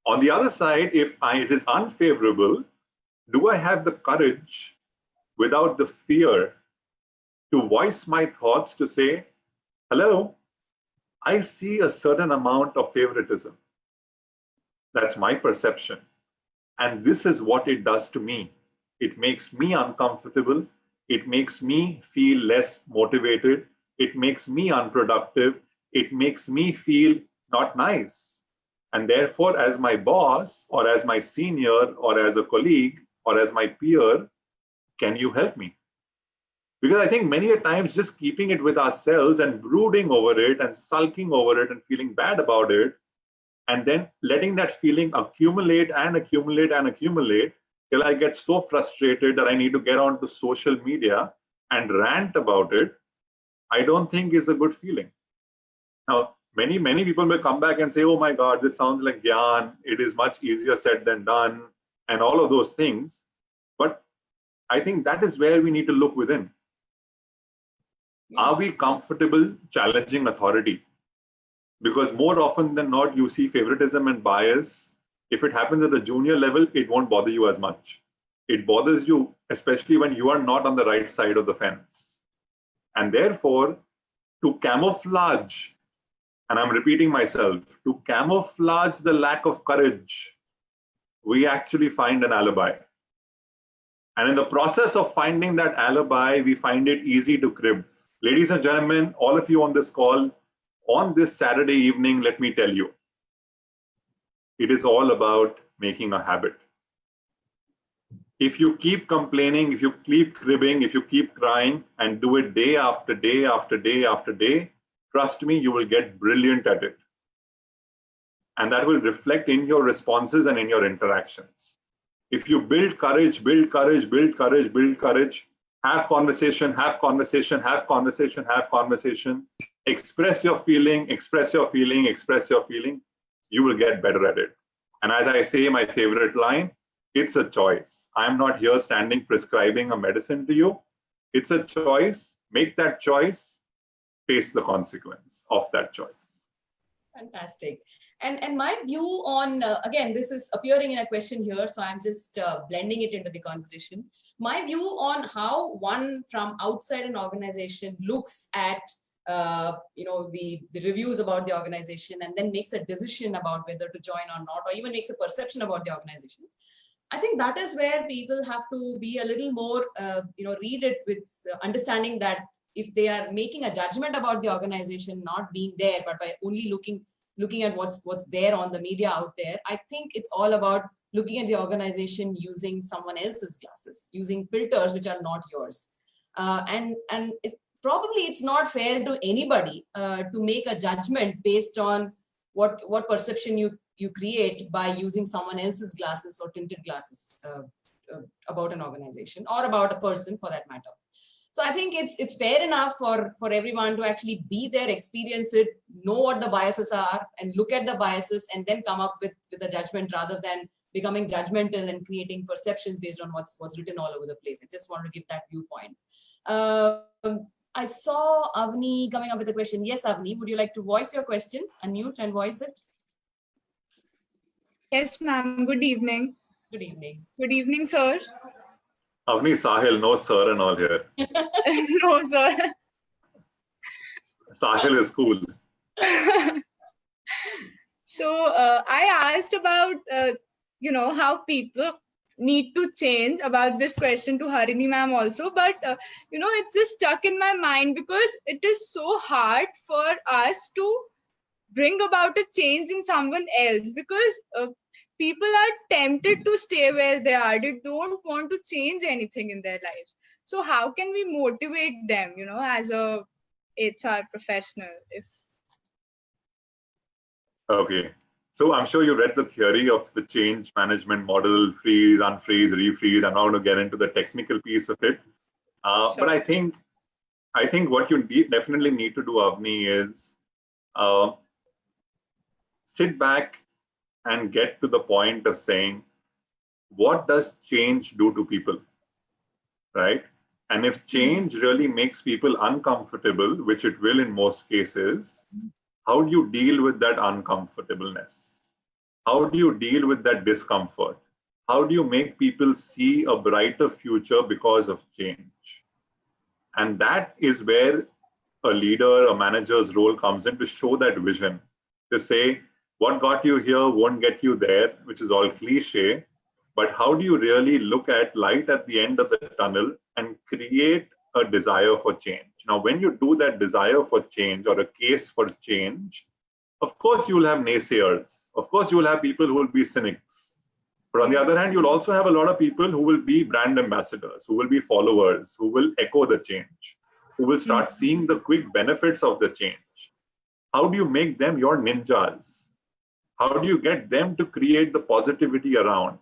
On the other side, if it is unfavorable, do I have the courage without the fear to voice my thoughts to say, hello, I see a certain amount of favoritism. That's my perception. And this is what it does to me. It makes me uncomfortable. It makes me feel less motivated. It makes me unproductive. It makes me feel not nice. And therefore, as my boss or as my senior or as a colleague or as my peer, can you help me? Because I think many a times just keeping it with ourselves and brooding over it and sulking over it and feeling bad about it, and then letting that feeling accumulate and accumulate and accumulate till I get so frustrated that I need to get onto social media and rant about it, I don't think is a good feeling. Now, many people will come back and say, oh my God, this sounds like Gyan. It is much easier said than done and all of those things. But I think that is where we need to look within. Are we comfortable challenging authority? Because more often than not, you see favoritism and bias. If it happens at a junior level, it won't bother you as much. It bothers you, especially when you are not on the right side of the fence. And therefore, to camouflage, and I'm repeating myself, to camouflage the lack of courage, we actually find an alibi. And in the process of finding that alibi, we find it easy to crib. Ladies and gentlemen, all of you on this call, on this Saturday evening, let me tell you, it is all about making a habit. If you keep complaining, if you keep cribbing, if you keep crying and do it day after day after day after day, trust me, you will get brilliant at it. And that will reflect in your responses and in your interactions. If you build courage, build courage, build courage, build courage, have conversation, have conversation, have conversation, have conversation, express your feeling, express your feeling, express your feeling, you will get better at it. And as I say, my favorite line, it's a choice. I'm not here standing prescribing a medicine to you. It's a choice. Make that choice, face the consequence of that choice. Fantastic. And my view on, again, this is appearing in a question here, so I'm just blending it into the conversation. My view on how one from outside an organization looks at the reviews about the organization and then makes a decision about whether to join or not, or even makes a perception about the organization. I think that is where people have to be a little more, read it with understanding that if they are making a judgment about the organization not being there, but by only looking at what's there on the media out there, I think it's all about looking at the organization using someone else's glasses, using filters which are not yours. Probably it's not fair to anybody to make a judgment based on what perception you create by using someone else's glasses or tinted glasses about an organization or about a person for that matter. So I think it's fair enough for everyone to actually be there, experience it, know what the biases are, and look at the biases and then come up with a judgment rather than becoming judgmental and creating perceptions based on what's written all over the place. I just want to give that viewpoint. I saw Avni coming up with a question. Yes, Avni, would you like to voice your question? Unmute and voice it. Yes, ma'am. Good evening. Good evening. Good evening, sir. Avni, Sahil, no sir and all here. No, sir. Sahil is cool. So I asked about, how people need to change about this question to Harini ma'am also, but it's just stuck in my mind because it is so hard for us to bring about a change in someone else because people are tempted to stay where they are. They don't want to change anything in their lives. So how can we motivate them, as a HR professional? Okay. So I'm sure you read the theory of the change management model, freeze, unfreeze, refreeze. I'm not going to get into the technical piece of it. Sure. But I think what you definitely need to do, Avni, is sit back and get to the point of saying, what does change do to people, right? And if change really makes people uncomfortable, which it will in most cases, how do you deal with that uncomfortableness? How do you deal with that discomfort? How do you make people see a brighter future because of change? And that is where a leader, a manager's role comes in, to show that vision, to say, what got you here won't get you there, which is all cliche, but how do you really look at light at the end of the tunnel and create a desire for change? Now, when you do that desire for change or a case for change, of course, you will have naysayers. Of course, you will have people who will be cynics. But on the other hand, you'll also have a lot of people who will be brand ambassadors, who will be followers, who will echo the change, who will start seeing the quick benefits of the change. How do you make them your ninjas? How do you get them to create the positivity around?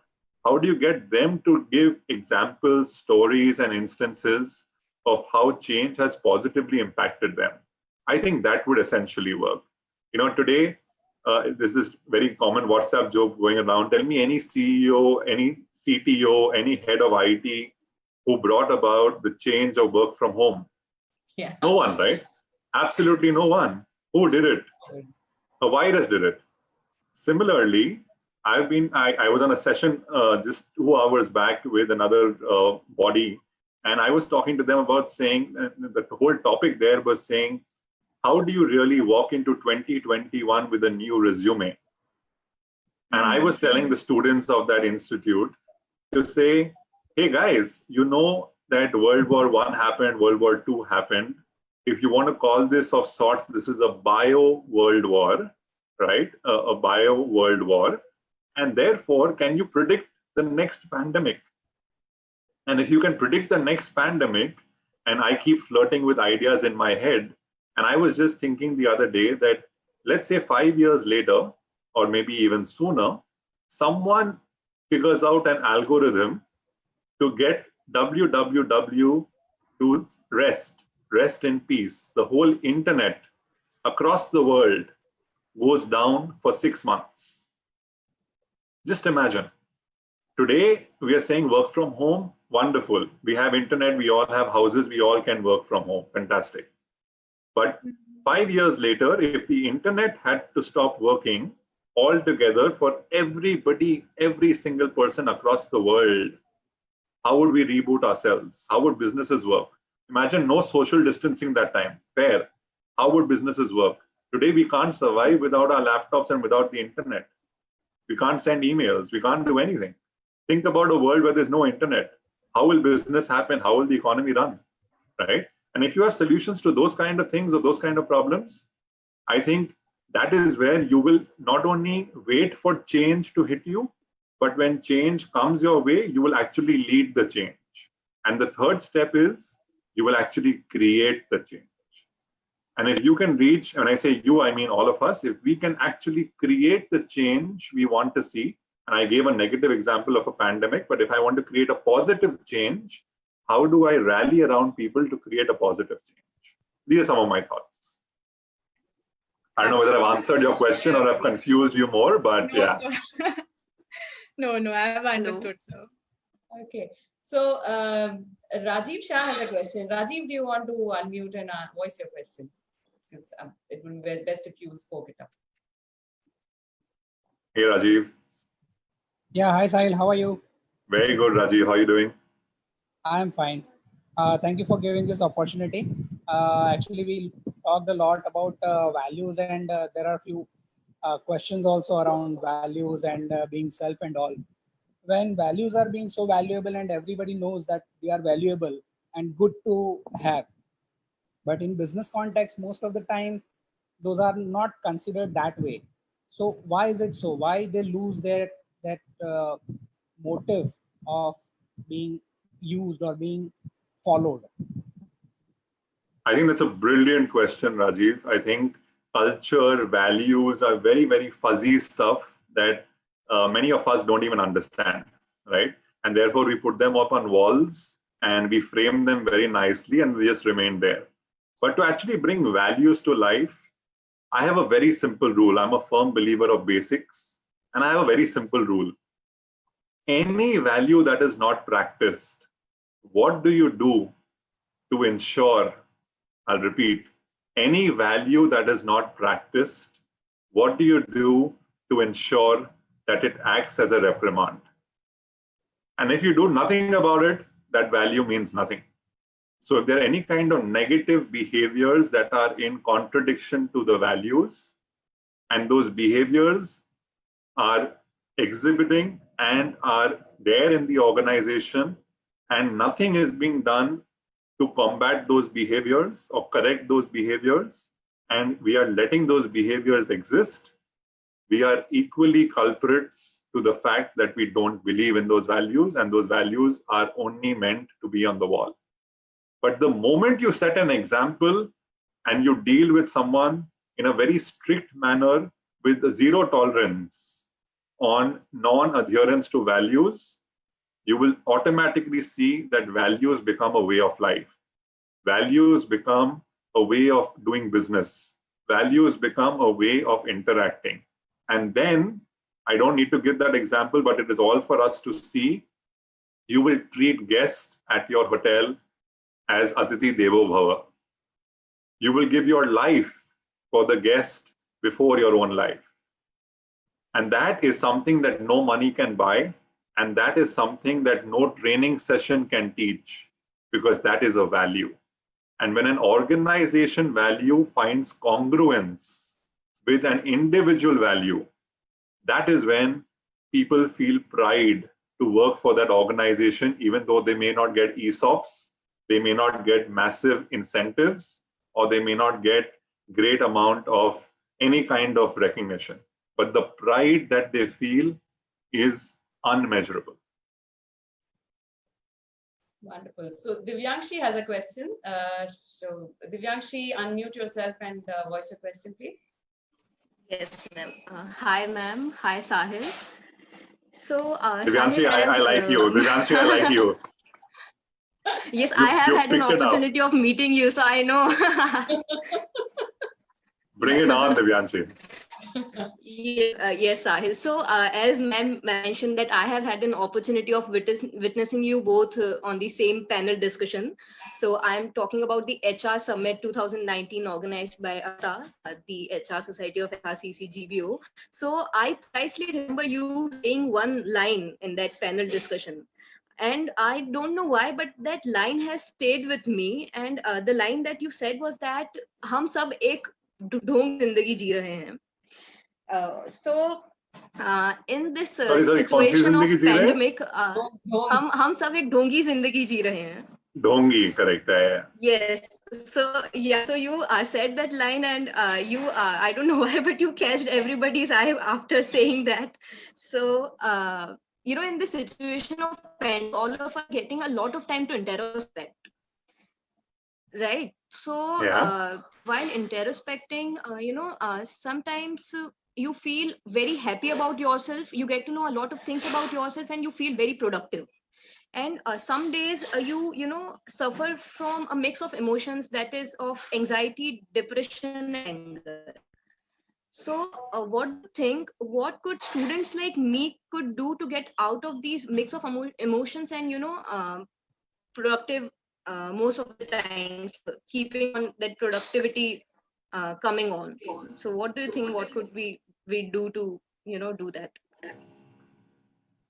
How do you get them to give examples, stories, and instances of how change has positively impacted them? I think that would essentially work. Today, there's this very common WhatsApp joke going around. Tell me any CEO, any CTO, any head of IT who brought about the change of work from home. Yeah. No one, right? Absolutely no one. Who did it? A virus did it. Similarly, I was on a session just 2 hours back with another body, and I was talking to them about saying the whole topic there was saying, how do you really walk into 2021 with a new resume? And I was telling the students of that institute to say, hey guys, you know that World War I happened, World War II happened. If you want to call this of sorts, this is a bio world war, right? A bio world war. And therefore, can you predict the next pandemic? And if you can predict the next pandemic, and I keep flirting with ideas in my head, and I was just thinking the other day that let's say 5 years later, or maybe even sooner, someone figures out an algorithm to get www to rest in peace. The whole internet across the world goes down for 6 months. Just imagine. Today, we are saying work from home, wonderful. We have internet, we all have houses, we all can work from home, fantastic. But 5 years later, if the internet had to stop working altogether for everybody, every single person across the world, how would we reboot ourselves? How would businesses work? Imagine no social distancing that time. Fair. How would businesses work? Today, we can't survive without our laptops and without the internet. We can't send emails. We can't do anything. Think about a world where there's no internet. How will business happen? How will the economy run? Right? And if you have solutions to those kind of things or those kind of problems, I think that is where you will not only wait for change to hit you, but when change comes your way, you will actually lead the change. And the third step is you will actually create the change. And if you can reach, when I say you, I mean all of us, if we can actually create the change we want to see, and I gave a negative example of a pandemic, but if I want to create a positive change, how do I rally around people to create a positive change? These are some of my thoughts. I don't know whether I've answered your question or I've confused you more, but No, yeah. sir. No, I have understood, sir. Okay. So Rajiv Shah has a question. Rajiv, do you want to unmute and voice your question? Because it would be best if you spoke it up. Hey, Rajiv. Yeah, hi Sahil, how are you? Very good, Rajiv. How are you doing? I'm fine. Thank you for giving this opportunity. Actually, we talked a lot about values, and there are a few questions also around values and being self and all. When values are being so valuable and everybody knows that they are valuable and good to have, but in business context, most of the time, those are not considered that way. So why is it so? Why they lose that motive of being used or being followed? I think that's a brilliant question, Rajiv. I think culture, values are very, very fuzzy stuff that many of us don't even understand, right? And therefore, we put them up on walls and we frame them very nicely and they just remain there. But to actually bring values to life, I have a very simple rule. I'm a firm believer of basics, and I have a very simple rule. Any value that is not practiced, what do you do to ensure, I'll repeat, any value that is not practiced, what do you do to ensure that it acts as a reprimand? And if you do nothing about it, that value means nothing. So if there are any kind of negative behaviors that are in contradiction to the values, and those behaviors are exhibiting and are there in the organization, and nothing is being done to combat those behaviors or correct those behaviors, and we are letting those behaviors exist, we are equally culprits to the fact that we don't believe in those values, and those values are only meant to be on the wall. But the moment you set an example and you deal with someone in a very strict manner with zero tolerance on non-adherence to values, you will automatically see that values become a way of life. Values become a way of doing business. Values become a way of interacting. And then, I don't need to give that example, but it is all for us to see. You will treat guests at your hotel as Atithi Devo Bhava. You will give your life for the guest before your own life. And that is something that no money can buy. And that is something that no training session can teach, because that is a value. And when an organization value finds congruence with an individual value, that is when people feel pride to work for that organization, even though they may not get ESOPs, they may not get massive incentives, or they may not get great amount of any kind of recognition. But the pride that they feel is unmeasurable. Wonderful. So Divyankshi has a question. So Divyankshi, unmute yourself and voice your question, please. Yes, ma'am. Hi, ma'am. Hi, Sahil. So, Divyankshi, Sahil, I like you. Divyankshi, I like you. Yes, I have You had an picked it up. opportunity of meeting you, so I know. Bring it on, Divyankshi. Yes, Sahil. So, as ma'am mentioned that I have had an opportunity of witnessing you both on the same panel discussion. So, I'm talking about the HR Summit 2019 organized by ASA, the HR Society of FRCC GBO. So, I precisely remember you saying one line in that panel discussion. And I don't know why, but that line has stayed with me. And the line that you said was that हम सब एक ढोंग जिंदगी जी रहे हैं. So in this situation of pandemic, हम सब एक ढोंगी जिंदगी जी रहे हैं. Dhongi, correct. Yes. So yeah. So you said that line, and you I don't know why, but you catched everybody's eye after saying that. So in the situation of pandemic, all of us are getting a lot of time to introspect, right? So while introspecting, sometimes you feel very happy about yourself. You get to know a lot of things about yourself, and you feel very productive. And some days you suffer from a mix of emotions, that is of anxiety, depression, and anger. So what do you think, what could students like me could do to get out of these mix of emotions and productive most of the times, keeping on that productivity coming on? So what do you think, what could we do to do that?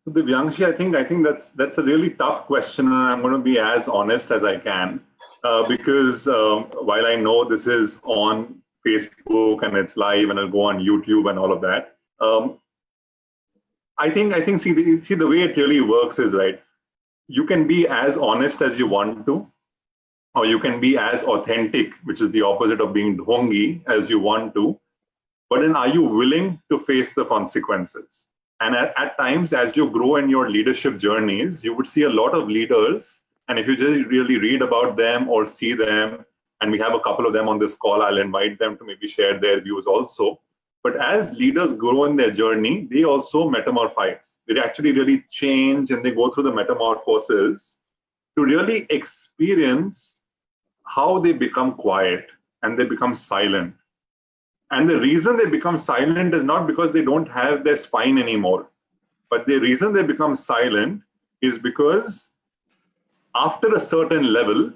So Divyankshi, I think that's a really tough question, and I'm going to be as honest as I can, because while I know this is on Facebook and it's live and it'll go on YouTube and all of that, I think see the way it really works is, right, you can be as honest as you want to, or you can be as authentic, which is the opposite of being dhongi, as you want to, but then are you willing to face the consequences? And at times, as you grow in your leadership journeys, you would see a lot of leaders. And if you just really read about them or see them, and we have a couple of them on this call, I'll invite them to maybe share their views also. But as leaders grow in their journey, they also metamorphose. They actually really change, and they go through the metamorphosis to really experience how they become quiet and they become silent. And the reason they become silent is not because they don't have their spine anymore, but the reason they become silent is because after a certain level,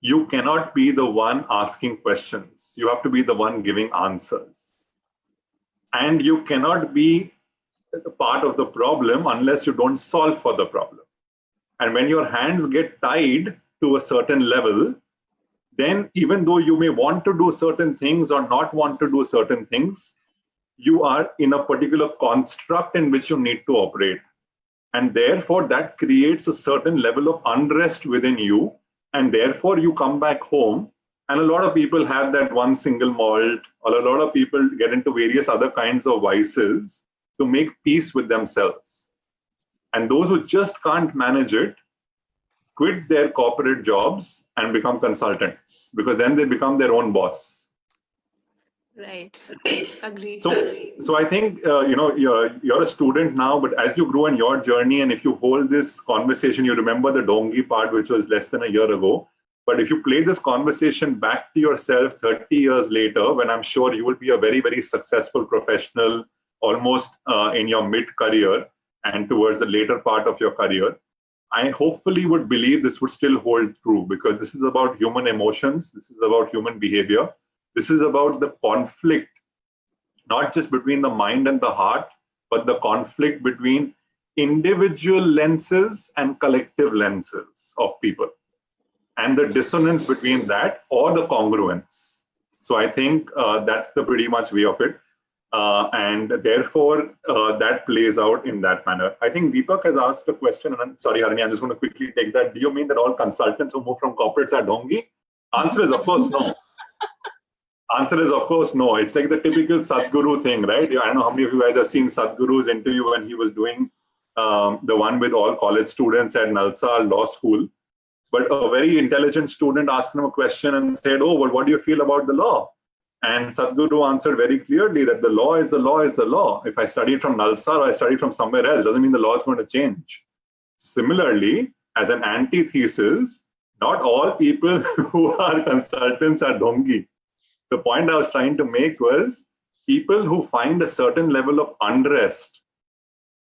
you cannot be the one asking questions. You have to be the one giving answers. And you cannot be part of the problem unless you don't solve for the problem. And when your hands get tied to a certain level, then even though you may want to do certain things or not want to do certain things, you are in a particular construct in which you need to operate. And therefore, that creates a certain level of unrest within you. And therefore, you come back home. And a lot of people have that one single malt, or a lot of people get into various other kinds of vices to make peace with themselves. And those who just can't manage it quit their corporate jobs and become consultants, because then they become their own boss. Right. Agree. So I think you're a student now, but as you grow in your journey, and if you hold this conversation, you remember the Dhongi part, which was less than a year ago. But if you play this conversation back to yourself 30 years later, when I'm sure you will be a very, very successful professional, almost in your mid-career and towards the later part of your career, I hopefully would believe this would still hold true, because this is about human emotions. This is about human behavior. This is about the conflict, not just between the mind and the heart, but the conflict between individual lenses and collective lenses of people, and the dissonance between that, or the congruence. So I think that's the pretty much way of it. And therefore, that plays out in that manner. I think Deepak has asked a question, and I'm sorry, Harini, I'm just going to quickly take that. Do you mean that all consultants who move from corporates are Dhongi? Answer is, of course, no. Answer is, of course, no. It's like the typical Sadhguru thing, right? I don't know how many of you guys have seen Sadhguru's interview when he was doing the one with all college students at Nalsar Law School. But a very intelligent student asked him a question and said, "Oh, well, what do you feel about the law?" And Sadhguru answered very clearly that the law is the law is the law. If I studied from Nalsar or I studied from somewhere else, doesn't mean the law is going to change. Similarly, as an antithesis, not all people who are consultants are dongi. The point I was trying to make was people who find a certain level of unrest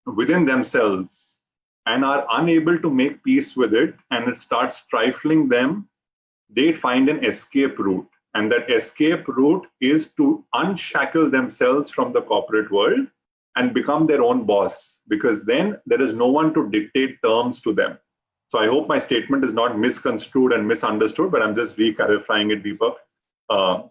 within themselves and are unable to make peace with it, and it starts stifling them, they find an escape route. And that escape route is to unshackle themselves from the corporate world and become their own boss, because then there is no one to dictate terms to them. So I hope my statement is not misconstrued and misunderstood, but I'm just reclarifying it, Deepak.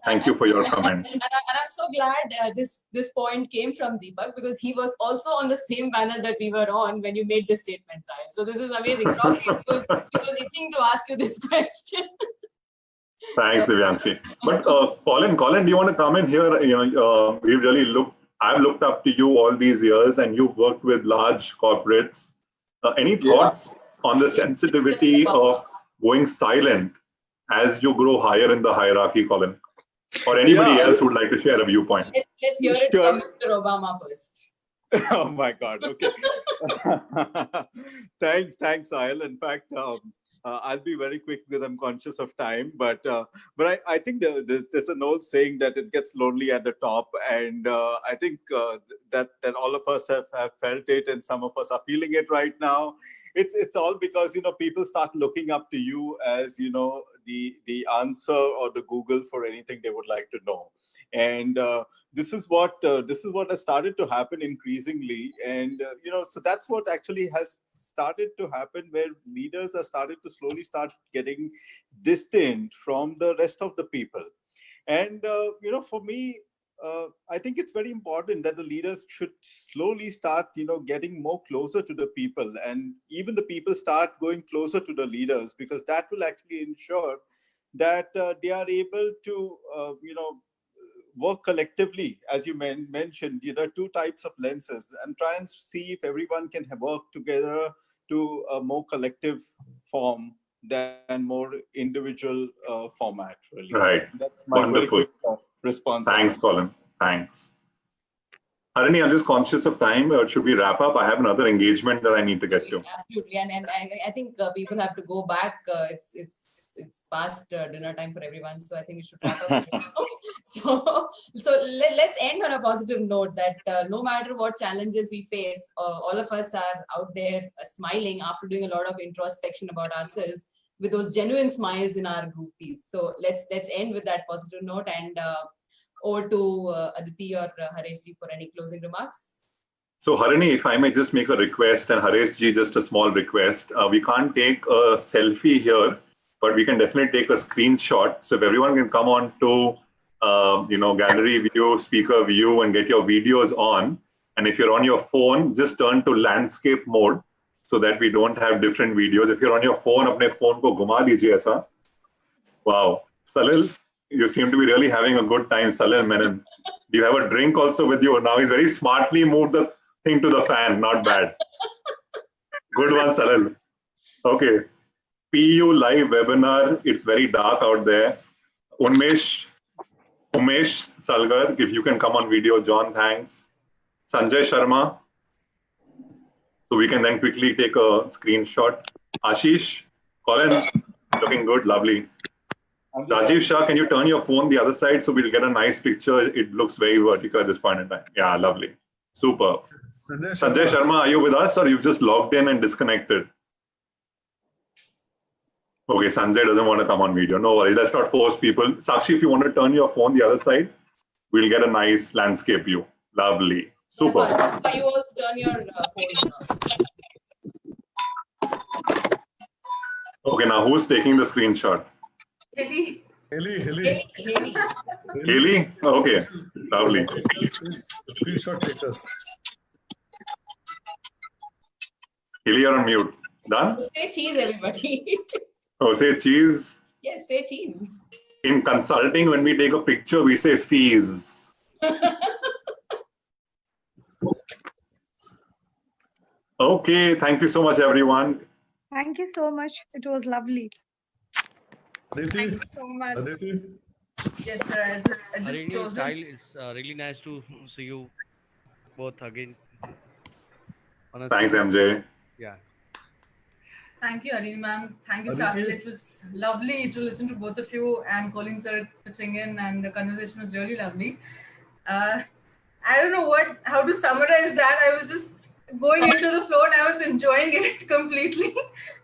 Thank you for your comment. And I'm so glad this point came from Deepak, because he was also on the same panel that we were on when you made this statement, Sahil. So this is amazing. Probably he was itching to ask you this question. Thanks, Divyanshi. But Colin, do you want to come in here? We've really I've looked up to you all these years, and you've worked with large corporates. Any thoughts on the sensitivity of going silent as you grow higher in the hierarchy, Colin? Or anybody else who would like to share a viewpoint? Let's hear it from Mr. Obama first. Oh my God. Okay. Thanks, Sahil. In fact, I'll be very quick because I'm conscious of time. But I think there's an old saying that it gets lonely at the top, and I think that all of us have felt it, and some of us are feeling it right now. It's all because people start looking up to you as the answer or the Google for anything they would like to know, and this is what has started to happen increasingly, and so that's what actually has started to happen, where leaders are started to slowly start getting distant from the rest of the people, and for me, I think it's very important that the leaders should slowly start, getting more closer to the people, and even the people start going closer to the leaders, because that will actually ensure that they are able to, work collectively, as you mentioned, two types of lenses, and try and see if everyone can work together to a more collective form than more individual format, really. Right. That's my wonderful very quick response. Thanks, Colin. Thanks. Harini, I'm just conscious of time. Should we wrap up? I have another engagement that I need to get to. Absolutely, and I think people have to go back. It's past dinner time for everyone, so I think we should wrap up. So let's end on a positive note that no matter what challenges we face, all of us are out there smiling after doing a lot of introspection about ourselves, with those genuine smiles in our groupies. So let's end with that positive note, and over to Aditi or Hareshji for any closing remarks. So Harini, if I may just make a request, and Hareshji, just a small request. We can't take a selfie here, but we can definitely take a screenshot. So if everyone can come on to gallery view, speaker view, and get your videos on. And if you're on your phone, just turn to landscape mode, so that we don't have different videos. If you're on your phone, apne phone ko ghuma dijiye aisa. Wow. Salil, you seem to be really having a good time, Salil Menon. Do you have a drink also with you? Now he's very smartly moved the thing to the fan. Not bad. Good one, Salil. Okay. PU live webinar. It's very dark out there. Umesh Salgar, if you can come on video. John, thanks. Sanjay Sharma. So we can then quickly take a screenshot. Ashish, Colin, looking good, lovely. Rajiv Shah, can you turn your phone the other side so we'll get a nice picture? It looks very vertical at this point in time. Yeah, lovely. Super. Sanjay Sharma, are you with us, or you've just logged in and disconnected? Okay, Sanjay doesn't want to come on video. No worries, let's not force people. Sakshi, if you want to turn your phone the other side, we'll get a nice landscape view. Lovely. Super. Yeah, you also turn your phone. Okay, now who's taking the screenshot? Haley. Haley? Okay, lovely. Screenshot takers. Haley, you're on mute. Done? Say cheese, everybody. Oh, say cheese. Yes, say cheese. In consulting, when we take a picture, we say fees. Okay, thank you so much, everyone. Thank you so much. It was lovely. Thank Aditi, you so much. Aditi, Yes, sir. I just Harini, closed it. style, it's really nice to see you both again. Thanks, Honestly, MJ. yeah. Thank you, Harini ma'am. Thank you, Aditi. Sahil. It was lovely to listen to both of you and Colin sir pitching in, and the conversation was really lovely. I don't know how to summarize that. I was just going into the flow and I was enjoying it completely.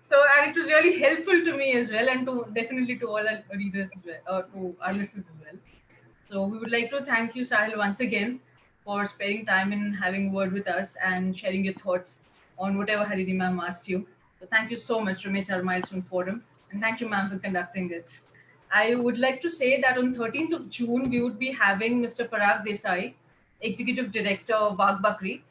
So, and it was really helpful to me as well, and to definitely to all our readers as well, or to our listeners as well. So, we would like to thank you, Sahil, once again for sparing time and having a word with us and sharing your thoughts on whatever Harini ma'am asked you. So, thank you so much from HR Milestone Forum, and thank you, ma'am, for conducting it. I would like to say that on 13th of June, we would be having Mr. Parag Desai, Executive Director of Bagh Bakri,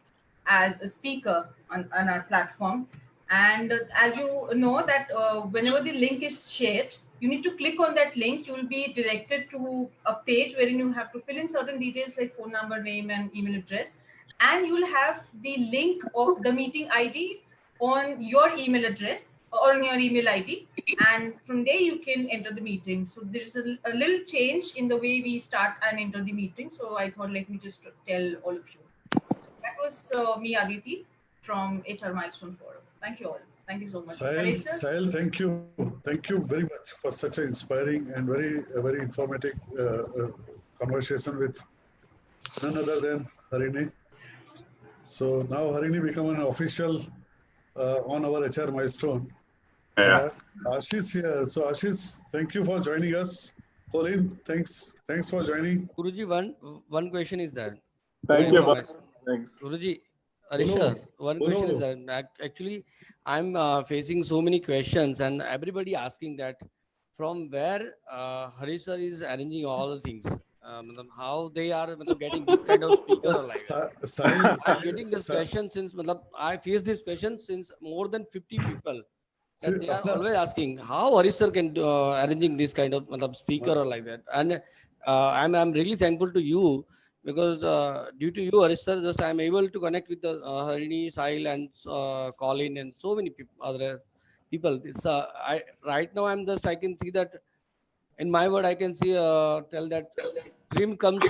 as a speaker on our platform. And as you know that whenever the link is shared, you need to click on that link. You will be directed to a page wherein you have to fill in certain details like phone number, name, and email address. And you will have the link of the meeting ID on your email address or on your email ID. And from there, you can enter the meeting. So there's a little change in the way we start and enter the meeting. So I thought, let me just tell all of you. That was me, Aditi, from HR Milestone Forum. Thank you all. Thank you so much. Sahil, thank you. Thank you very much for such an inspiring and very informative conversation with none other than Harini. So now Harini become an official on our HR Milestone. Yeah. Ashish here. So Ashish, thank you for joining us. Colin, thanks for joining. Guruji, one question is that. Thank you. Thanks. Guruji, Arisha, one question is that actually I'm facing so many questions and everybody asking that from where Harisha is arranging all the things. How they are getting this kind of speaker or like that. I'm getting this question since I face this question since more than 50 people. That they are always asking how Harisha can arranging this kind of speaker or like that. And I'm really thankful to you because due to you, Harisha, just I'm able to connect with the Harini, Sahil, and Colin, and so many people, other people. This right now I can see that in my word I can see tell that dream comes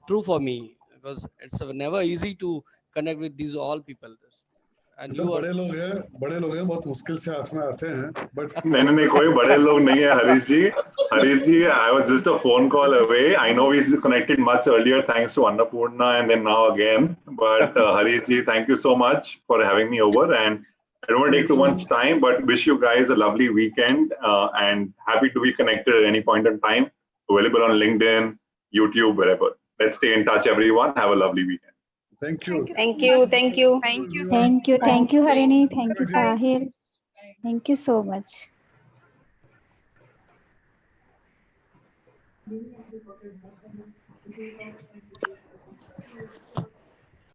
true for me because it's never easy to connect with these all people. And you बड़े लोग हैं बहुत मुश्किल से हाथ में आते हैं but नहीं कोई बड़े लोग नहीं है हरीश जी I was just a phone call away. I know we connected much earlier thanks to Annapurna and then now again, but Harish ji, thank you so much for having me over, and I don't want to take too much time, but wish you guys a lovely weekend and happy to be connected at any point in time. Available on LinkedIn, YouTube, wherever. Let's stay in touch, everyone. Have a lovely weekend. Thank you. Thank you. Thank you. Thank you. Thank you. Thank you, Harini. Thank you, Sahil. Thank you so much.